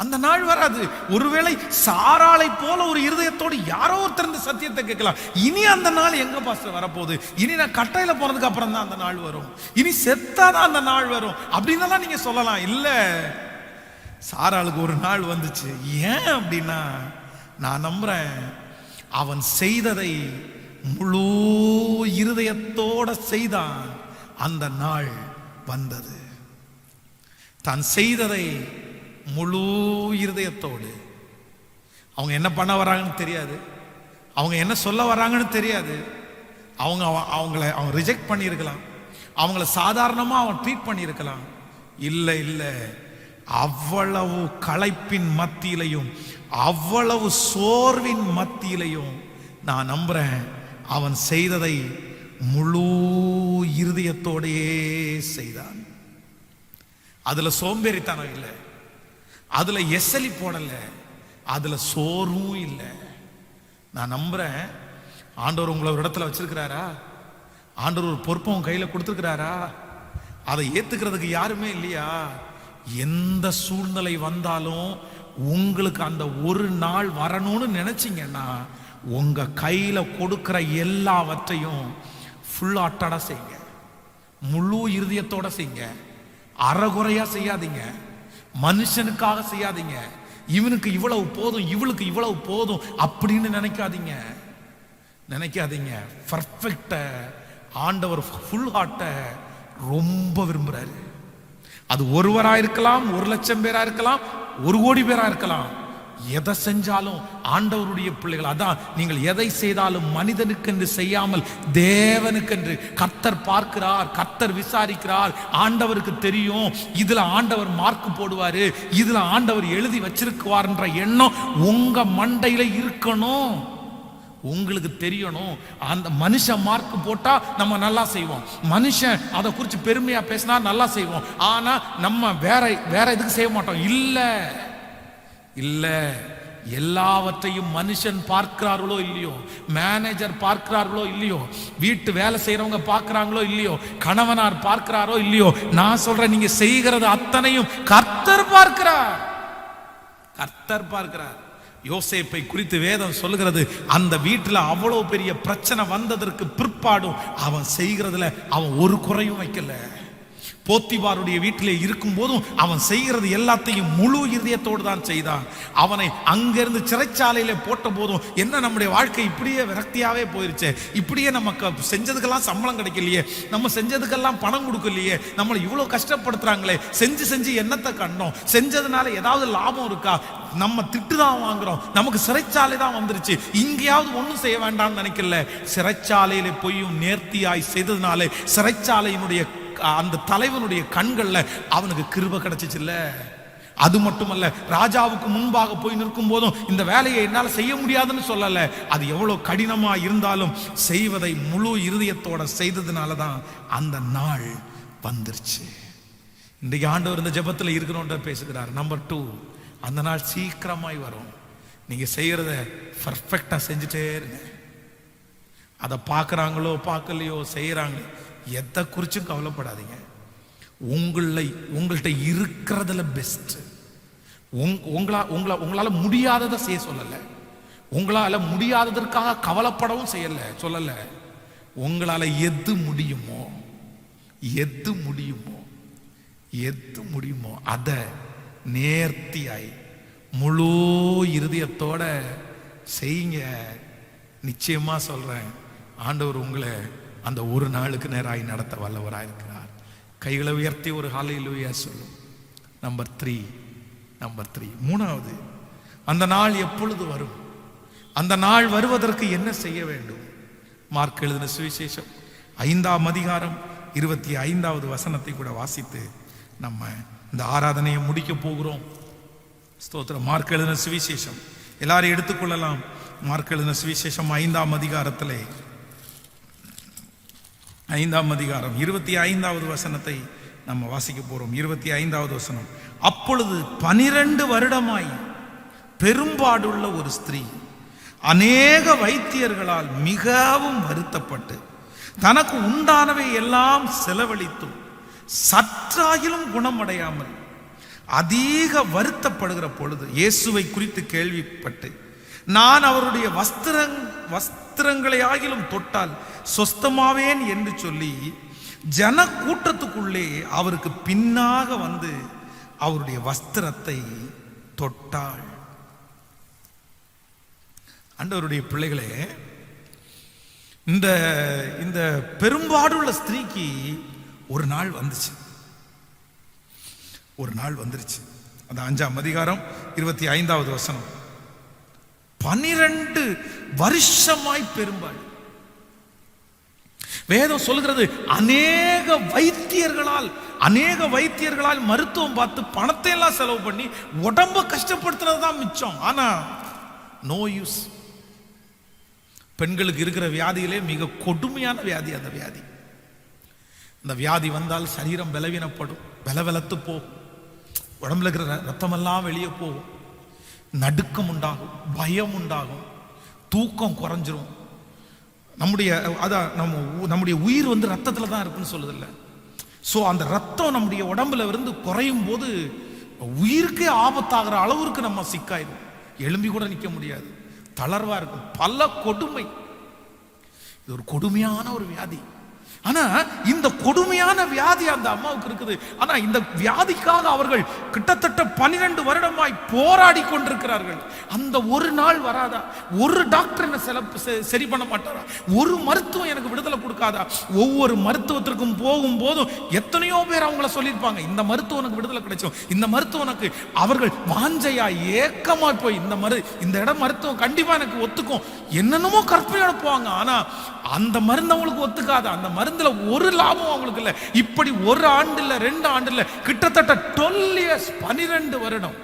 அந்த நாள் வராது. ஒருவேளை சாராளை போல ஒரு இருதயத்தோடு யாரோ ஒருத்தர் இந்த சத்தியத்தை கேட்கலாம். இனி அந்த நாள் எங்க பாஸ்டர் வரப்போகுது? இனி நான் கட்டையில போனதுக்கு அப்புறம் தான் அந்த நாள் வரும், இனி செத்தாதான் அந்த நாள் வரும் அப்படின்னு நீங்க சொல்லலாம். இல்ல, சாராளுக்கு ஒரு நாள் வந்துச்சு. ஏன் அப்படின்னா, நான் நம்புறேன் அவன் செய்ததை முழு இருதயத்தோட செய்தான். அந்த நாள் வந்தது. தான் செய்ததை முழு இருதயத்தோடு. அவங்க என்ன பண்ண வராங்கன்னு தெரியாது, அவங்க என்ன சொல்ல வராங்கன்னு தெரியாது. அவங்கள ரிஜெக்ட் பண்ணியிருக்கலாம், அவங்கள சாதாரணமா அவன் ட்ரீட் பண்ணியிருக்கலாம். இல்லை, அவ்வளவு களைப்பின் மத்தியிலையும் அவ்வளவு சோர்வின் மத்தியிலையும் நான் நம்புறேன் அவன் செய்ததை முழு இருதயத்தோடையே செய்தான். அதுல சோம்பேறித்தனம் இல்லை, அதுல எசலி போடல, அதுல சோர்வும் இல்லை. நான் நம்புறேன் ஆண்டவர் உங்களை ஒரு இடத்துல வச்சிருக்கிறாரா, ஆண்டவர் ஒரு பொறுப்பை உங்க கையில கொடுத்துருக்கிறாரா, அதை ஏத்துக்கிறதுக்கு யாருமே இல்லையா? எந்த சூழ்நிலை வந்தாலும் உங்களுக்கு அந்த ஒரு நாள் வரணும்னு நினைச்சீங்கன்னா உங்க கையில கொடுக்கிற எல்லாவற்றையும் ஃபுல் ஆட்டடா செய்யுங்க, முழு இருதயத்தோட செய்யுங்க. அறகுறையா செய்யாதீங்க, மனுஷனுக்காக செய்யாதீங்க. இவனுக்கு இவ்வளவு போதும், இவளுக்கு இவ்வளவு போதும் அப்படின்னு நினைக்காதீங்க. பர்ஃபெக்ட ஆண்டவர் ஃபுல் ஹார்ட்ட ரொம்ப விரும்புறாரு. அது ஒருவரா இருக்கலாம், 1,00,000 பேரா இருக்கலாம், 1,00,00,000 பேரா இருக்கலாம். எதை செஞ்சாலும் ஆண்டவருடைய பிள்ளைகள். அதான், நீங்கள் எதை செய்தாலும் மனிதனுக்கென்று செய்யாமல் தேவனுக்கென்று. கர்த்தர் பார்க்கிறார், கர்த்தர் விசாரிக்கிறார். ஆண்டவருக்கு தெரியும் இதுல ஆண்டவர் மார்க் போடுவாரு, இதுல ஆண்டவர் எழுதி வச்சிருக்குவார்ன்ற எண்ணம் உங்க மண்டையில இருக்கணும். உங்களுக்கு தெரியணும். அந்த மனுஷன் மார்க் போட்டா நம்ம நல்லா செய்வோம், மனுஷன் அதை குறித்து பெருமையா பேசினா நல்லா செய்வோம். ஆனா நம்ம வேற எதுக்கு செய்ய மாட்டோம். இல்ல, எல்லாவற்றையும் மனுஷன் பார்க்கிறார்களோ இல்லையோ, மேனேஜர் பார்க்கிறார்களோ இல்லையோ, வீட்டு வேலை செய்யறவங்க பார்க்கிறாங்களோ இல்லையோ, கணவனார் பார்க்கிறாரோ இல்லையோ, நான் சொல்றேன், நீங்க செய்கிறது அத்தனையும் கர்த்தர் பார்க்கிறார். கர்த்தர் பார்க்கிறார். யோசேப்பை குறித்து வேதம் சொல்லுகிறது, அந்த வீட்டில் அவ்வளவு பெரிய பிரச்சனை வந்ததற்கு பிற்பாடும் அவன் செய்கிறதுல அவன் ஒரு குறையும் வைக்கல. போத்திபாருடைய வீட்டிலே இருக்கும் போதும் அவன் செய்கிறது எல்லாத்தையும் முழு இதயத்தோடு தான் செய்தான். அவனை அங்கிருந்து சிறைச்சாலையில போட்ட போதும், என்ன நம்முடைய வாழ்க்கை இப்படியே விரக்தியாவே போயிருச்சு, இப்படியே நமக்கு செஞ்சதுக்கெல்லாம் சம்பளம் கிடைக்கலையே, நம்ம செஞ்சதுக்கெல்லாம் பணம் கொடுக்கலையே, நம்மளை இவ்வளவு கஷ்டப்படுத்துறாங்களே, செஞ்சு என்னத்தை கண்டோம், செஞ்சதுனால ஏதாவது லாபம் இருக்கா, நம்ம திட்டு தான் வாங்குறோம், நமக்கு சிறைச்சாலை தான் வந்துருச்சு, இங்கேயாவது ஒன்றும் செய்ய வேண்டாம்னு நினைக்கல. சிறைச்சாலையில போயும் நேர்த்தியாய் செய்ததுனால சிறைச்சாலையினுடைய அந்த தலைவனுடைய கண்கள்ல அவனுக்கு கிருபை கிடைச்சிச்சுல்ல. அது மட்டுமல்ல, ராஜாவுக்கு முன்பாக போய் நிற்கும் போதும் இந்த வேலையை என்னால் செய்ய முடியாதுன்னு சொல்லல. அது எவ்வளவு கடினமா இருந்தாலும் செய்வதை முழு இருதயத்தோட செய்ததுனால தான் அந்த நாள் வந்துருச்சு. இன்றைக்கு ஆண்டவர் இந்த ஜெபத்தில் இருக்கிறோன்ற பேசுகிறார். நம்பர் 2, அந்த நாள் சீக்கிரமாய் வரும். நீங்க செய்யறத பர்ஃபெக்டா செஞ்சுட்டே இருங்க. அதை பார்க்கறாங்களோ பார்க்கலையோ, செய்யறாங்க, எதை குறிச்சும் கவலைப்படாதீங்க. உங்கள்கிட்ட இருக்கிறதுல பெஸ்ட். உங்களால முடியாததை செய்ய சொல்லல, உங்களால முடியாததற்காக கவலைப்படவும் சொல்லல. உங்களால எது முடியுமோ அதை நேர்த்தியாய் முழு இருதயத்தோட செய்யுங்க. நிச்சயமா சொல்றேன், ஆண்டவர் உங்களை அந்த ஒரு நாளுக்கு நேராய் நடத்த வல்லவராயிருக்கிறார். கைகளை உயர்த்தி ஒரு ஹல்லேலூயா சொல்லும். நம்பர் 3, மூணாவது, அந்த நாள் எப்பொழுது வரும்? அந்த நாள் வருவதற்கு என்ன செய்ய வேண்டும்? மார்க் எழுதின சுவிசேஷம் 5ஆம் அதிகாரம் 25வது வசனத்தை கூட வாசித்து நம்ம இந்த ஆராதனையை முடிக்க போகிறோம். ஸ்தோத்திரம். மார்க் எழுதின சுவிசேஷம் எல்லாரும் எடுத்துக்கொள்ளலாம். மார்க் எழுதின சுவிசேஷம் 5ஆம் அதிகாரத்திலே 5ஆம் அதிகாரம் 25வது வசனத்தை நம்ம வாசிக்க போறோம். 25வது வசனம். அப்பொழுது 12 வருடமாய் பெரும்பாடுள்ள ஒரு ஸ்திரீ அநேக வைத்தியர்களால் மிகவும் வருத்தப்பட்டு தனக்கு உண்டானவை எல்லாம் செலவழித்தும் சற்றாகிலும் குணமடையாமல் அதிக வருத்தப்படுகிற பொழுது இயேசுவை குறித்து கேள்விப்பட்டு, நான் அவருடைய வஸ்திரங்களை ஆகிலும் தொட்டால் சொஸ்தமாவேன் என்று சொல்லி ஜன கூட்டத்துக்குள்ளே அவருக்கு பின்னாக வந்து அவருடைய வஸ்திரத்தை தொட்டாள். ஆண்டவருடைய பிள்ளைகளே, இந்த பெரும்பாடுள்ள ஸ்திரீக்கு ஒரு நாள் வந்துருச்சு. அது 5ஆம் அதிகாரம் 25வது வசனம். 12 வருஷமாய் பெரும்பாடு. வேதம் சொல்கிறது, அநேக வைத்தியர்களால் மருத்துவம் பார்த்து பணத்தை எல்லாம் செலவு பண்ணி உடம்ப கஷ்டப்படுத்துறது தான் மிச்சம். ஆனா நோ யூஸ். பெண்களுக்கு இருக்கிற வியாதியிலே மிக கொடுமையான வியாதி அந்த வியாதி. அந்த வியாதி வந்தால் சரீரம் பலவீனப்படும், பலவலத்து போகும், உடம்புல இருக்கிற ரத்தமெல்லாம் வெளியே போகும், நடுக்கம் உண்டாகும், பயம் உண்டாகும், தூக்கம் குறைஞ்சிரும். நம்முடைய உயிர் ரத்தத்துல தான் இருக்குன்னு சொல்லுதில்ல. ஸோ அந்த ரத்தம் நம்முடைய உடம்புல இருந்து குறையும் போது உயிருக்கே ஆபத்தாகிற அளவுக்கு நம்ம சிக்காயிடும். எழும்பி கூட நிற்க முடியாது, தளர்வா இருக்கும், பல கொடுமை. இது ஒரு கொடுமையான ஒரு வியாதி. ஆனா இந்த கொடுமையான வியாதி அந்த அம்மாவுக்கு இருக்குது. ஆனா இந்த வியாதிக்காக அவர்கள் கிட்டத்தட்ட 12 வருடமாய் போராடி கொண்டிருக்கிறார்கள். அந்த ஒரு நாள் வராதா? ஒரு டாக்டர் என்ன சரி பண்ண மாட்டாரா? ஒரு மருத்துவம் எனக்கு விடுதலை கொடுக்காதா? ஒவ்வொரு மருத்துவத்திற்கும் போகும் போதும் எத்தனையோ பேர் அவங்கள சொல்லியிருப்பாங்க, இந்த மருத்துவம் எனக்கு விடுதலை கிடைச்சோம், இந்த மருத்துவனுக்கு அவர்கள் வாஞ்சையா ஏக்கமா போய் இந்த இடம் மருத்துவம் கண்டிப்பா எனக்கு ஒத்துக்கும் என்னென்னமோ கற்பனையோட போவாங்க. ஆனா அந்த மருந்து அவங்களுக்கு ஒத்துக்காது. அந்த மருந்துல ஒரு லாபம் அவங்களுக்கு இல்லை. இப்படி ஒரு ஆண்டு இல்ல, 2 ஆண்டு இல்ல, கிட்டத்தட்ட 12 years, 12 வருடம்.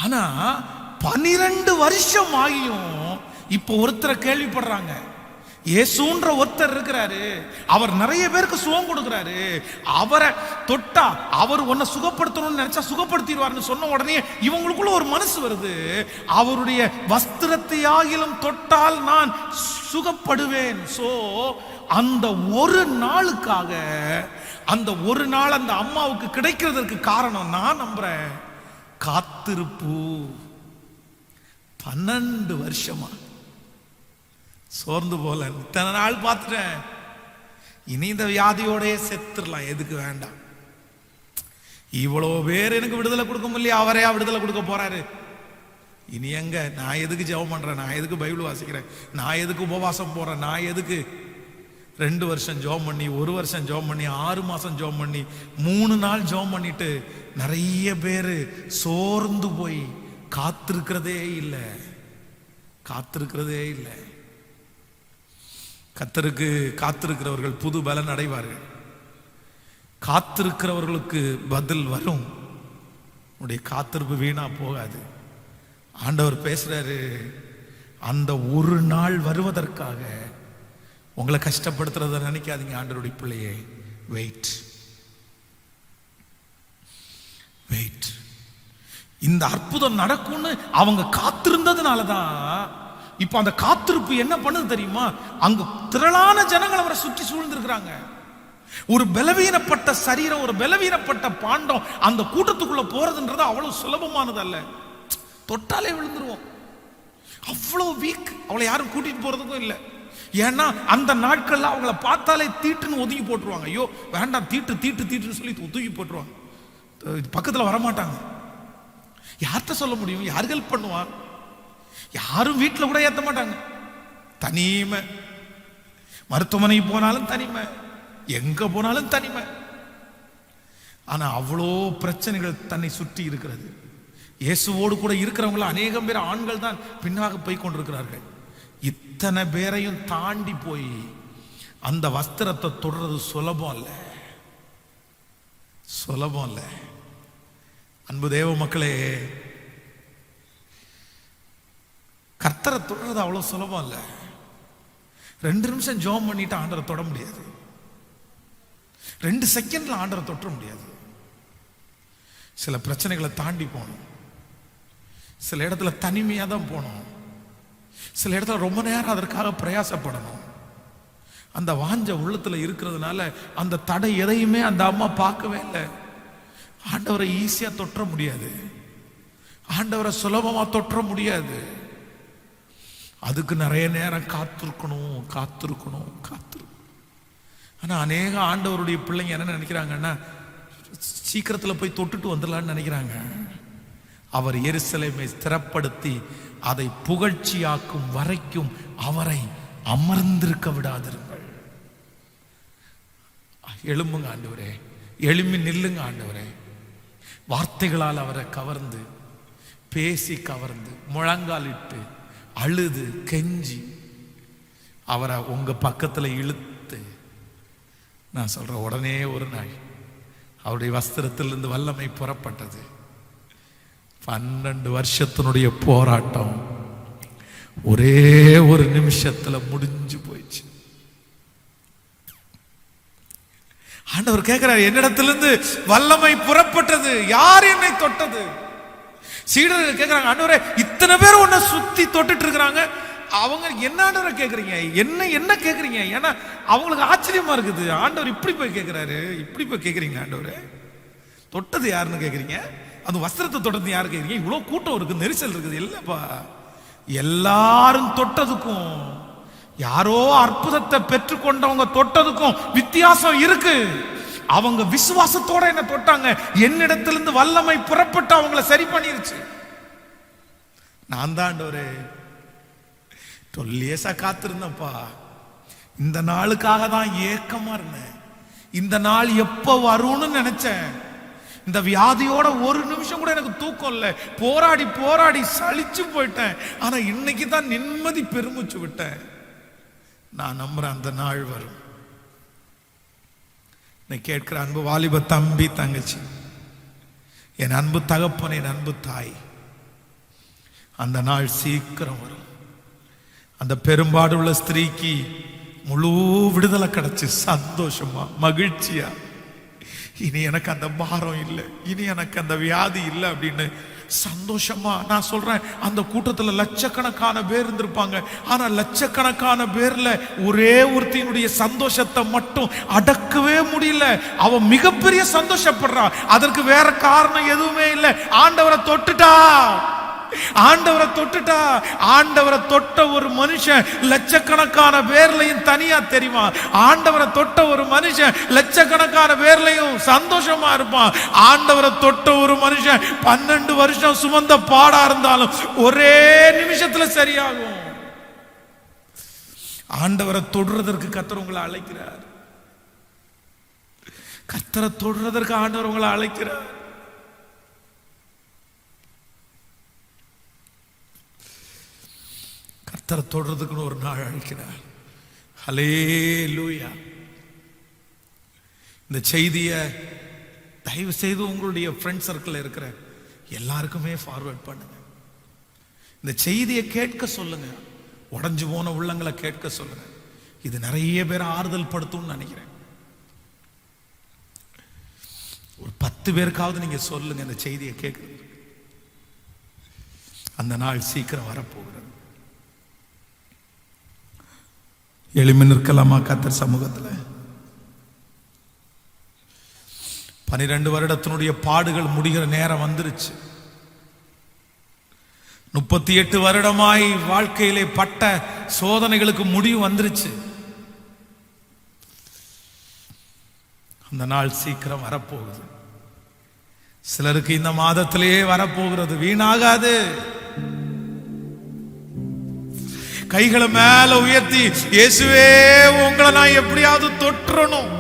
ஆனா 12 வருஷம் ஆகியும் இப்ப ஒருத்தரை கேள்விப்படுறாங்க. இயேசுன்ற ஒருத்தர் இருக்கிறாரு, அவர் நிறைய பேருக்கு சுகம் கொடுக்கிறாரு, அவரை தொட்டா அவர் உன்னை சுகப்படுத்தணும்னு நினைச்சா சுகப்படுத்திடுவார்னு சொன்ன உடனே இவங்களுக்குள்ள ஒரு மனசு வருது, அவருடைய வஸ்திரத்தையாகிலும் தொட்டால் நான் சுகப்படுவேன். சோ அந்த ஒரு நாளுக்காக, அந்த ஒரு நாள் அந்த அம்மாவுக்கு கிடைக்கிறதுக்கு காரணம் நான் நம்புறேன் காத்திருப்பு. 12 வருஷமா சோர்ந்து போல இத்தனை நாள் பார்த்துட்டேன், இனி இந்த வியாதியோட செத்துடலாம், எதுக்கு வேண்டாம். இவ்வளோ பேர் எனக்கு விடுதலை கொடுக்க முடியல, அவரையா விடுதலை கொடுக்க போறாரு. இனி எங்க நான் எதுக்கு ஜெபம் பண்றேன், நான் எதுக்கு பைபிள் வாசிக்கிறேன், நான் எதுக்கு உபவாசம் போறேன், நான் எதுக்கு 2 வருஷம் ஜெபம் பண்ணி, 1 வருஷம் ஜெபம் பண்ணி, 6 மாசம் ஜெபம் பண்ணி, 3 நாள் ஜெபம் பண்ணிட்டு நிறைய பேர் சோர்ந்து போய் காத்திருக்கிறதே இல்லை, காத்திருக்கிறதே இல்லை. கர்த்தருக்கு காத்திருக்கிறவர்கள் புது பலன் அடைவார்கள். காத்திருக்கிறவர்களுக்கு பதில் வரும். உடைய காத்திருப்பு வீணா போகாது. ஆண்டவர் பேசுறாரு, அந்த ஒரு நாள் வருவதற்காக உங்களை கஷ்டப்படுத்துறத நினைக்காதீங்க. ஆண்டவருடைய பிள்ளையே, வெயிட் வெயிட். இந்த அற்புதம் நடக்கும்னு அவங்க காத்திருந்ததுனாலதான் இப்ப அந்த காத்திருப்பு என்ன பண்ணுது தெரியுமா? அங்க திரளான ஜனங்கள் அவரை சுற்றி சூழ்ந்திருக்கிறாங்க. ஒரு பலவீனப்பட்ட சரீரம், ஒரு பலவீனப்பட்ட பாண்டம் அந்த கூட்டத்துக்குள்ள போறதுன்றது அவ்வளவு சுலபமானது அல்ல. தொட்டாலே விழுந்துருவோம், அவ்வளவு வீக். அவளை யாரும் கூட்டிட்டு போறதுக்கும் இல்லை. ஏன்னா அந்த நாட்கள்ல அவங்கள பார்த்தாலே தீட்டுன்னு ஒதுக்கி போட்டுருவாங்க. ஐயோ வேண்டாம், தீட்டு தீட்டு தீட்டுன்னு சொல்லி ஒதுக்கி போட்டுருவாங்க, பக்கத்துல வரமாட்டாங்க. யார்கிட்ட சொல்ல முடியும்? யார் ஹெல்ப் பண்ணுவா? யாரும் வீட்டில் கூட ஏற்ற மாட்டாங்க. தனிமை, மருத்துவமனை போனாலும் தனிமை, எங்க போனாலும் தனிமை. ஆனா அவ்வளோ பிரச்சனைகள் தன்னை சுற்றி இருக்கிறது. இயேசுவோடு கூட இருக்கிறவங்கள அநேகம் பேர் ஆண்கள் தான் பின்னாக போய் கொண்டிருக்கிறார்கள். இத்தனை பேரையும் தாண்டி போய் அந்த வஸ்திரத்தை தொடர்றது சுலபம் இல்லை, சுலபம் இல்லை. அன்பு தேவ மக்களே, கர்த்தரை தொடர்றது அவ்வளவு சுலபம் இல்லை. 2 நிமிஷம் ஜெபம் பண்ணிட்டு ஆண்டரை தொட முடியாது, 2 செகண்ட்ல ஆண்டரை தொட்ட முடியாது. சில பிரச்சனைகளை தாண்டி போகணும், சில இடத்துல தனிமையா தான் போகணும், சில இடத்துல ரொம்ப நேரம் அதற்காக பிரயாசப்படணும். அந்த வாஞ்ச உள்ளத்துல இருக்கிறதுனால அந்த தடை எதையுமே அந்த அம்மா பார்க்கவே இல்லை. ஆண்டவரை ஈஸியா தொற்ற முடியாது, ஆண்டவரை சுலபமா தொற்ற முடியாது. அதுக்கு நிறைய நேரம் காத்திருக்கணும், காத்திருக்கணும், காத்திருக்கணும். ஆனா அநேக ஆண்டவருடைய பிள்ளைங்க என்ன நினைக்கிறாங்கன்னா, சீக்கிரத்துல போய் தொட்டுட்டு வந்துடலான்னு நினைக்கிறாங்க. அவர் எருசலேமை ஸ்திரப்படுத்தி அதை புகழ்ச்சியாக்கும் வரைக்கும் அவரை அமர்ந்திருக்க விடாதிருங்கள். எழும்புங்க ஆண்டவரே, எழும்பி நில்லுங்க ஆண்டவரே. வார்த்தைகளால் அவரை கவர்ந்து, பேசி கவர்ந்து, முழங்காலிட்டு அழுது கெஞ்சி அவரை உங்க பக்கத்துல இழுத்து, நான் சொல்ற உடனே ஒரு நாள் அவருடைய வஸ்திரத்திலிருந்து வல்லமை புறப்பட்டது. 12 வருஷத்தினுடைய போராட்டம் ஒரே ஒரு நிமிஷத்துல முடிஞ்சு போயிடுச்சு. ஆண்டவர் கேட்கிறார், என்னிடத்திலிருந்து வல்லமை புறப்பட்டது, யார் என்னை தொட்டது? சீடர்கள் கேட்கிறாங்க, ஆண்டவரே இத்தனை பேர் உன்னை சுத்தி தொட்டுட்டு இருக்கிறாங்க, அவங்க என்ன ஆண்டவரை கேட்கறீங்க, என்ன கேட்கறீங்க? ஏன்னா அவங்களுக்கு ஆச்சரியமா இருக்குது. ஆண்டவர் இப்படி போய் கேட்கிறாரு, இப்படி போய் கேட்கறீங்க, ஆண்டவரே தொட்டது யாருன்னு கேட்கறீங்க, அந்த வஸ்திரத்தை தொட்டது யாரு கேட்கறீங்க? இவ்வளவு கூட்டம் இருக்கு, நெரிசல் இருக்குது. இல்லப்பா, எல்லாரும் தொட்டதுக்கும் யாரோ அற்புதத்தை பெற்றுக்கொண்டவங்க தொட்டதுக்கும் வித்தியாசம் இருக்கு. அவங்க விசுவாசத்தோட என்ன தொட்டாங்க. என்னிடத்திலிருந்து வல்லமை புறப்பட்டு அவங்கள சரி பண்ணிருச்சு. நான் தான் ஆண்டவரே 12 இயர்ஸா காத்திருந்தப்பா. இந்த நாளுக்காக தான் ஏக்கமா இருந்தேன். இந்த நாள் எப்ப வரும்னு நினைச்சேன். இந்த வியாதியோட ஒரு நிமிஷம் கூட எனக்கு தூக்கம் இல்லை. போராடி போராடி சலிச்சு போயிட்டேன். ஆனா இன்னைக்கு தான் நிம்மதி பெருமூச்சு விட்டேன். நான் நம்புறேன் அந்த நாள் வரும். நான் கேட்கிற அன்பு வாலிப தம்பி தங்கச்சி, என் அன்பு தகப்பன், என் அன்பு தாய், அந்த நாள் சீக்கிரம் வரும். அந்த பெரும்பாடு உள்ள ஸ்திரீக்கு முழு விடுதலை கிடைச்சு சந்தோஷமா மகிழ்ச்சியா, இனி எனக்கு அந்த பாரம் இல்லை, இனி எனக்கு அந்த வியாதி இல்லை அப்படின்னு சந்தோஷமா. நான் சொல்றேன், அந்த கூட்டத்தில் லட்சக்கணக்கான பேர் இருந்திருப்பாங்க. ஆனா லட்சக்கணக்கான பேர்ல ஒரே ஒருத்தினுடைய சந்தோஷத்தை மட்டும் அடக்கவே முடியல. அவ மிகப்பெரிய சந்தோஷப்படுறா. அதற்கு வேற காரணம் எதுவுமே இல்லை. ஆண்டவரை தொட்டுட்டா, ஆண்டவரை தொட்டுட்டா. ஆண்டவரை தொட்ட ஒரு மனுஷன் லட்சக்கணக்கான பேர்லையும் தனியா தெரியுமா? ஆண்டவரை தொட்ட ஒரு மனுஷன் லட்சக்கணக்கான பேர்லையும் சந்தோஷமா இருப்பான். ஆண்டவரை தொட்ட ஒரு மனுஷன் 12 வருஷம் சுமந்த பாடா இருந்தாலும் ஒரே நிமிஷத்துல சரியாகும். ஆண்டவரை தொடுறதற்கு கர்த்தர் உங்களை அழைக்கிறார். கர்த்தரை தொடுறதற்கு ஆண்டவர் உங்களை அழைக்கிறார். கர்த்தரை தொடுறதுக்குன்னு ஒரு நாள் அழைக்கிறார். ஹல்லேலூயா. இந்த செய்தியை தயவு செய்து உங்களுடைய ஃப்ரெண்ட் சர்க்கிள் இருக்கிற எல்லாருக்குமே ஃபார்வர்ட் பண்ணுங்க. இந்த செய்தியை கேட்க சொல்லுங்க. உடைஞ்சு போன உள்ளங்களை கேட்க சொல்லுங்க. இது நிறைய பேர் ஆறுதல் படுத்தும்னு நினைக்கிறேன். ஒரு 10 பேருக்காவது நீங்க சொல்லுங்க இந்த செய்தியை கேட்கறது. அந்த நாள் சீக்கிரம் வரப்போகிறது. எளிமை நிற்கலாமா கர்த்தர் சமூகத்தில்? 12 வருடத்தினுடைய பாடுகள் முடிகிற நேரம் வந்துருச்சு. 38 வருடமாய் வாழ்க்கையிலே பட்ட சோதனைகளுக்கு முடிவு வந்துருச்சு. அந்த நாள் சீக்கிரம் வரப்போகுது. சிலருக்கு இந்த மாதத்திலேயே வரப்போகிறது. வீணாகாது. கைகளை மேல உயர்த்தி, இயேசுவே உங்களை நான் எப்படியாவது தொற்றணும்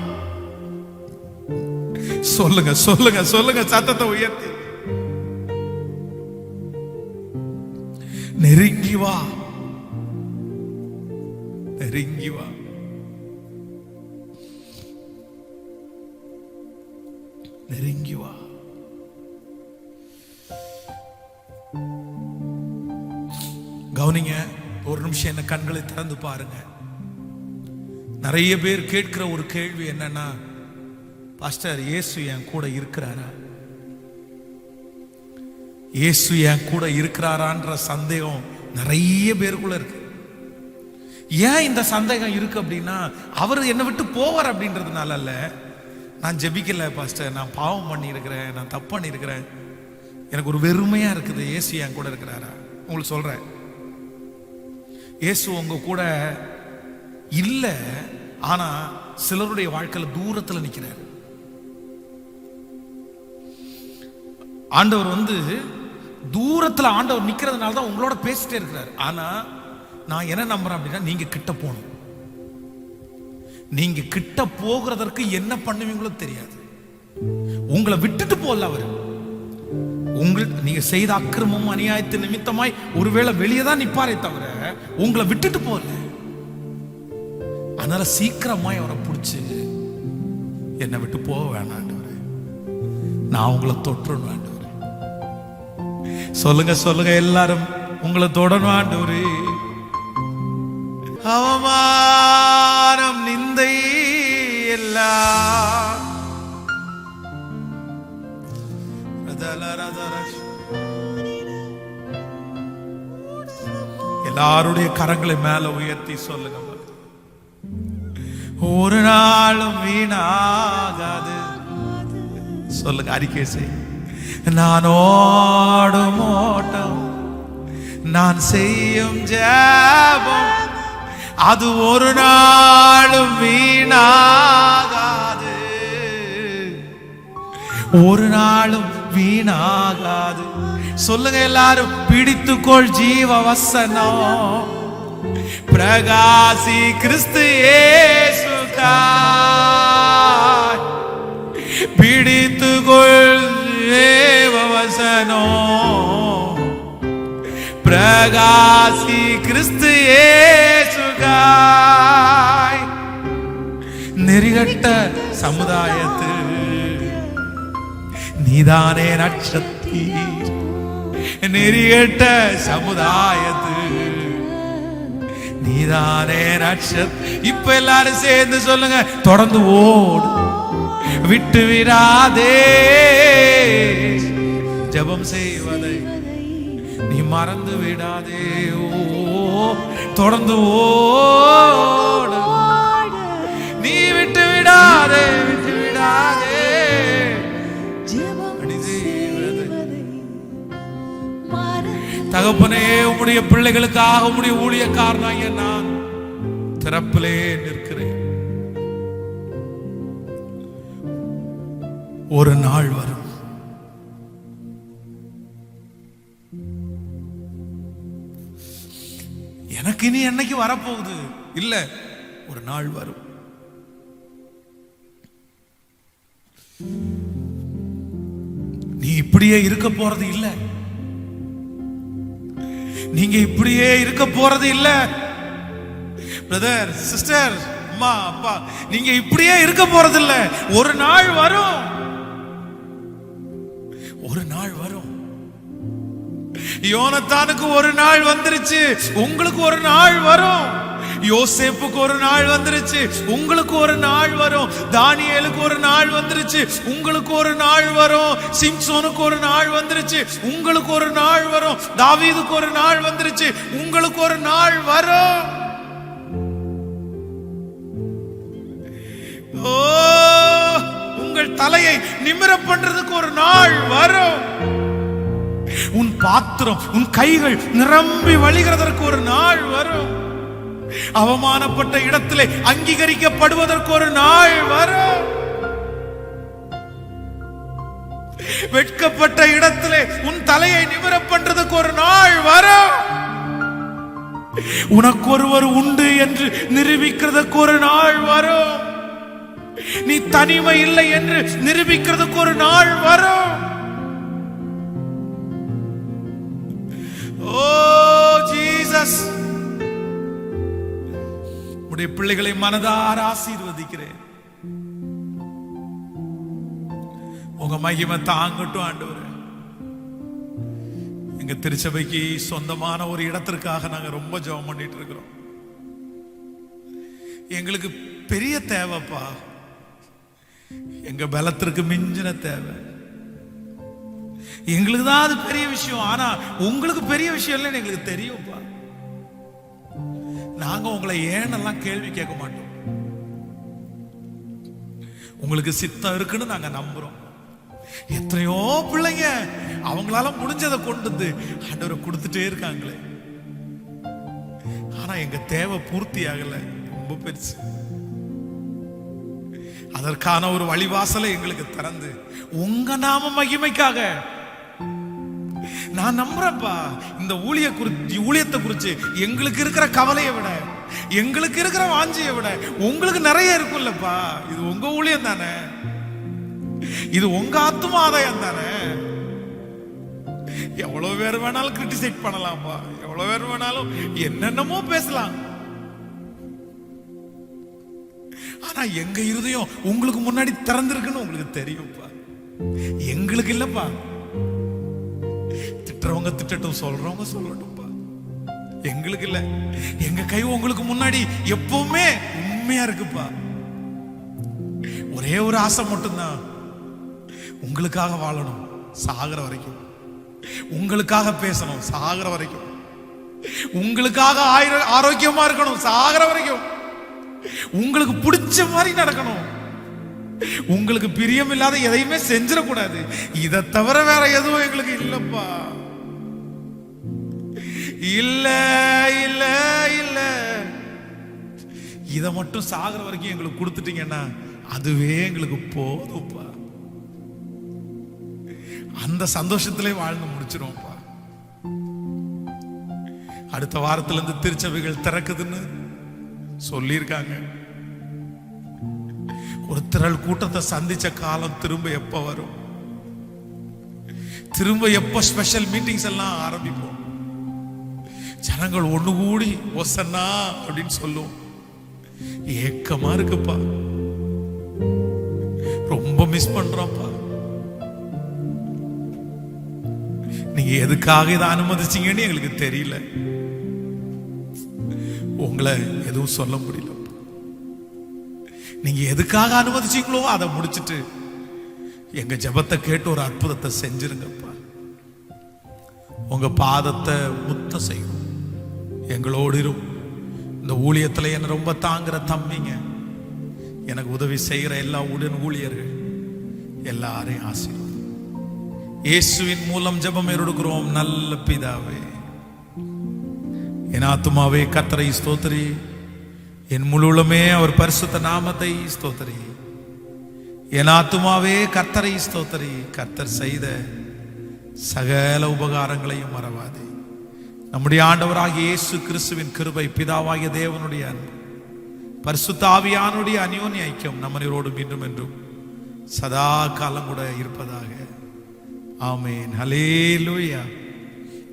சொல்லுங்க, சொல்லுங்க, சொல்லுங்க. சத்தத்தை உயர்த்தி நெருங்கி வா, நெருங்கி வா. நெருங்கி வா. கவனிங்க, ஒரு நிமிஷம் என்ன கண்களை திறந்து பாருங்க. நிறைய பேர் கேட்கிற ஒரு கேள்வி என்னன்னா, பாஸ்டர் இயேசு என் கூட இருக்கிறாரா? இயேசு என் கூட இருக்கிறாரான்ற சந்தேகம் நிறைய பேருக்குள்ள இருக்கு. ஏன் இந்த சந்தேகம் இருக்கு அப்படின்னா, அவர் என்னை விட்டு போவார் அப்படின்றதுனால அல்ல. நான் ஜெபிக்கல பாஸ்டர், நான் பாவம் பண்ணி இருக்கிறேன், நான் தப்பு பண்ணி இருக்கிறேன், எனக்கு ஒரு வெறுமையா இருக்குது. இயேசு என் கூட இருக்கிறாரா? உங்களுக்கு சொல்றேன், இயேசு உங்க கூட இல்ல. ஆனா சிலருடைய வாழ்க்கையில தூரத்துல நிக்கிறார். ஆண்டவர் தூரத்துல ஆண்டவர் நிக்கிறதுனால தான் உங்களோட பேசிட்டே இருக்கிறார். ஆனா நான் என்ன நம்புறேன் அப்படின்னா, நீங்க கிட்ட போகணும். நீங்க கிட்ட போகிறதற்கு என்ன பண்ணுவீங்களோ தெரியாது. உங்களை விட்டுட்டு போகல அவர். நீங்க செய்த அக்கிரமம் அநியாயத்தின் நிமித்தமாய் ஒருவேளை வெளியே தான் நிப்பாரே தவிர உங்களை விட்டுட்டு போகல. அதனால சீக்கிரமாய் அவரை பிடிச்சு, என்னை விட்டு போக வேணாம், நான் உங்களை தொற்றணும் ஆண்டவரே. சொல்லுங்க, சொல்லுங்க எல்லாரும், உங்களை தொடணும் ஆண்டவரே. அவமானம் நிந்தை எல்லாம் எல்லாருடைய கரங்களை மேல உயர்த்தி சொல்லுங்க, ஒரு நாளும் வீணாகாது. சொல்லுங்க, அறிக்கை செய். நான் ஓடும் ஓட்டம், நான் செய்யும் ஜெபம், அது ஒரு நாளும் வீணாகாது. ஒரு நாளும் வீணாகாது. சொல்லுங்க எல்லாரும், பிடித்துக்கொள் ஜீவ வசனம், பிரகாசி கிறிஸ்து இயேசுக்காய். பிடித்துக்கொள் ஜீவ வசனம், பிரகாசி கிறிஸ்து இயேசுக்காய். நெறிகட்ட சமுதாயத்து நீதானே நட்சத்திரம், நெறிகட்ட சமுதாயத்து நீதானே நட்சத்திரம். இப்ப எல்லாரும் சேர்ந்து சொல்லுங்க, தொடர்ந்து ஓடு, விட்டு விடாதே, ஜெபம் செய்வதை நீ மறந்து விடாதே. ஓ தொடர்ந்து ஓடு, நீ விட்டு விடாதே, விட்டு விடாதே. தகப்பனே, உம்முடைய பிள்ளைகளுக்காக உம்முடைய ஊழியக்காரனாகிய நான் திறப்பிலே நிற்கிறேன். ஒரு நாள் வரும், எனக்கு இனி என்னைக்கு வரப்போகுது இல்ல, ஒரு நாள் வரும். நீ இப்படியே இருக்க போறது இல்ல, நீங்க இப்படியே இருக்க போறது இல்ல. பிரதர், சிஸ்டர், அம்மா, அப்பா, நீங்க இப்படியே இருக்க போறது இல்ல. ஒரு நாள் வரும், ஒரு நாள் வரும். யோனத்தானுக்கு ஒரு நாள் வந்துருச்சு, உங்களுக்கு ஒரு நாள் வரும். யோசேப்புக்கு ஒரு நாள் வந்துருச்சு, உங்களுக்கு ஒரு நாள் வரும். தானியேலுக்கு ஒரு நாள் வந்துருச்சு, உங்களுக்கு ஒரு நாள் வரும். சிம்சோனுக்கு ஒரு நாள் வந்துருச்சு, உங்களுக்கு ஒரு நாள் வரும். தாவீதுக்கு ஒரு நாள் வந்துருச்சு, உங்களுக்கு ஒரு நாள் வரும். ஓ, உங்கள் தலையை நிமிர பண்றதுக்கு ஒரு நாள் வரும். உன் பாத்திரம், உன் கைகள் நிரம்பி வழிகிறதற்கு ஒரு நாள் வரும். அவமானப்பட்ட இடத்திலே அங்கீகரிக்கப்படுவதற்கு ஒரு நாள் வரும். வெட்கப்பட்ட இடத்திலே உன் தலையை நிமிர பண்றதுக்கு ஒரு நாள் வரும். உனக்கு ஒருவர் உண்டு என்று நிரூபிக்கிறதுக்கு ஒரு நாள் வரும். நீ தனிமை இல்லை என்று நிரூபிக்கிறதுக்கு ஒரு நாள் வரும். ஓ ஜீசஸ், உடைய பிள்ளைகளை மனதார ஆசீர்வதிக்கிறேன். உங்க மகிமை தாங்கட்டும் ஆண்டவரே. எங்க திருச்சபைக்கு சொந்தமான ஒரு இடத்திற்காக நாங்க ரொம்ப ஜெபம் பண்ணிட்டு இருக்கிறோம். எங்களுக்கு பெரிய தேவைப்பா, எங்க பலத்திற்கு மிஞ்சின தேவை. எங்களுக்கு தான் அது பெரிய விஷயம், ஆனா உங்களுக்கு பெரிய விஷயம் இல்லைன்னு எங்களுக்கு தெரியும்ப்பா. நாங்க உங்களை ஏனெல்லாம் கேள்வி கேட்க மாட்டோம். உங்களுக்கு சித்தம் இருக்குன்னு நாங்க நம்புறோம். எத்தனையோ பிள்ளைங்க அவங்களால முடிஞ்சதை கொண்டு வந்து ஆண்டவரை கொடுத்துட்டே இருக்காங்களே, ஆனா எங்க தேவை பூர்த்தி ஆகல. ரொம்ப பெருசு. அதற்கான ஒரு வழிவாசலை எங்களுக்கு திறந்து உங்க நாம மகிமைக்காக நான் நம்புறேன்ப்பா. இந்த ஊழியத்தை குறிச்சு எங்களுக்கு இருக்கிற கவலையை விட, எங்களுக்கு இருக்கிற வாஞ்சியை விட உங்களுக்கு நிறைய இருக்கும்லப்பா. இது உங்க ஊழியம் தானே, இது உங்க ஆத்தும ஆதாயம் தானே. எவ்வளவு பேர் வேணாலும் கிரிட்டிசைட் பண்ணலாம்ப்பா, எவ்வளவு பேர் வேணாலும் என்னென்னமோ பேசலாம். ஆனா எங்க இருதயம் உங்களுக்கு முன்னாடி திறந்திருக்குன்னு உங்களுக்கு தெரியும்ப்பா. எங்களுக்கு இல்லப்பா. திட்டுறவங்க திட்டட்டும், சொல்றவங்க சொல்லட்டும்ப்பா. எங்களுக்கு இல்ல. எங்க கை உங்களுக்கு முன்னாடி எப்பவுமே உண்மையா இருக்குப்பா. ஒரே ஒரு ஆசை மட்டும்தான், உங்களுக்காக வாழணும் சாகிற வரைக்கும், உங்களுக்காக பேசணும் சாகிற வரைக்கும், உங்களுக்காக ஆரோக்கியமா இருக்கணும் சாகிற வரைக்கும், உங்களுக்கு பிடிச்ச மாதிரி நடக்கணும், உங்களுக்கு பிரியம் இல்லாத எதையுமே செஞ்சிடக்கூடாது. இதை தவிர வேற எதுவும் எங்களுக்கு இல்லப்பா. இல்ல இல்ல இல்ல, இதை மட்டும் சாகிற வரைக்கும் எங்களுக்கு கொடுத்துட்டீங்கன்னா அதுவே எங்களுக்கு போதும்ப்பா. அந்த சந்தோஷத்திலே வாழ்ந்து முடிச்சிருவோம்ப்பா. அடுத்த வாரத்துல இருந்து திருச்சபைகள் திறக்குதுன்னு சொல்லியிருக்காங்க. ஒரு திரள் கூட்டத்தை சந்திச்ச காலம் திரும்ப எப்ப வரும்? திரும்ப எப்ப ஸ்பெஷல் மீட்டிங்ஸ் எல்லாம் ஆரம்பிப்போம்? ஜனங்கள் ஒண்ணு கூடி ஒசன்னா அப்படின்னு சொல்லுவோம். ஏக்கமா இருக்குப்பா, ரொம்ப மிஸ் பண்றோம்ப்பா. நீங்க எதுக்காக இதை அனுமதிச்சீங்கன்னு எங்களுக்கு தெரியல. உங்களை எதுவும் சொல்ல முடியல. நீங்க எதுக்காக அனுமதிச்சீங்களோ அதை முடிச்சிட்டு எங்க ஜெபத்தை கேட்டு ஒரு அற்புதத்தை செஞ்சிருங்கப்பா. உங்க பாதத்தை முத்த செய்யும். எங்களோடு இந்த ஊழியத்துல என்ன ரொம்ப தாங்குற தம்பிங்க, எனக்கு உதவி செய்கிற எல்லா உடன் ஊழியர்கள் எல்லாரையும் ஆசீர்வாதம். இயேசுவின் மூலம் ஜெபம் எடுக்கிறோம் நல்ல பிதாவே. என் ஆத்துமாவே கர்த்தரை ஸ்தோத்திரி, என் முழுமே அவர் பரிசுத்த நாமத்தை ஸ்தோத்திரி. என் ஆத்துமாவே கர்த்தரை ஸ்தோத்திரி, கர்த்தர் செய்த சகல உபகாரங்களையும் மறவாதே. நம்முடைய ஆண்டவராகிய இயேசு கிறிஸ்துவின் கிருபை, பிதாவாகிய தேவனுடைய அன்பு, பரிசுத்த ஆவியானுடைய அந்யோன்ய ஐக்கியம் நம்மளோடு மீண்டும் என்றும் சதா காலம் கூட இருப்பதாக. Amen. Hallelujah,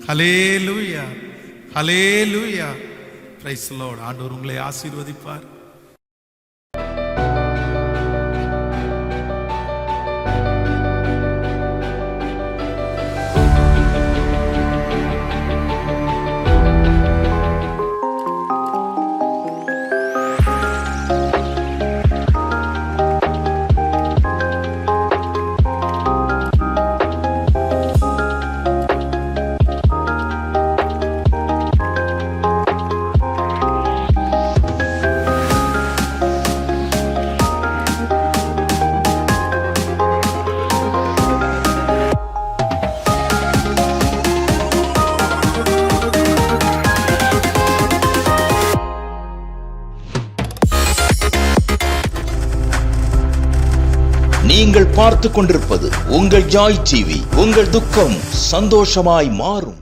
hallelujah, hallelujah. Praise the lord. ஆண்டவர் உங்களை ஆசீர்வதிப்பார். நீங்கள் பார்த்துக் கொண்டிருப்பது உங்கள் ஜாய் டிவி. உங்கள் துக்கம் சந்தோஷமாய் மாறும்.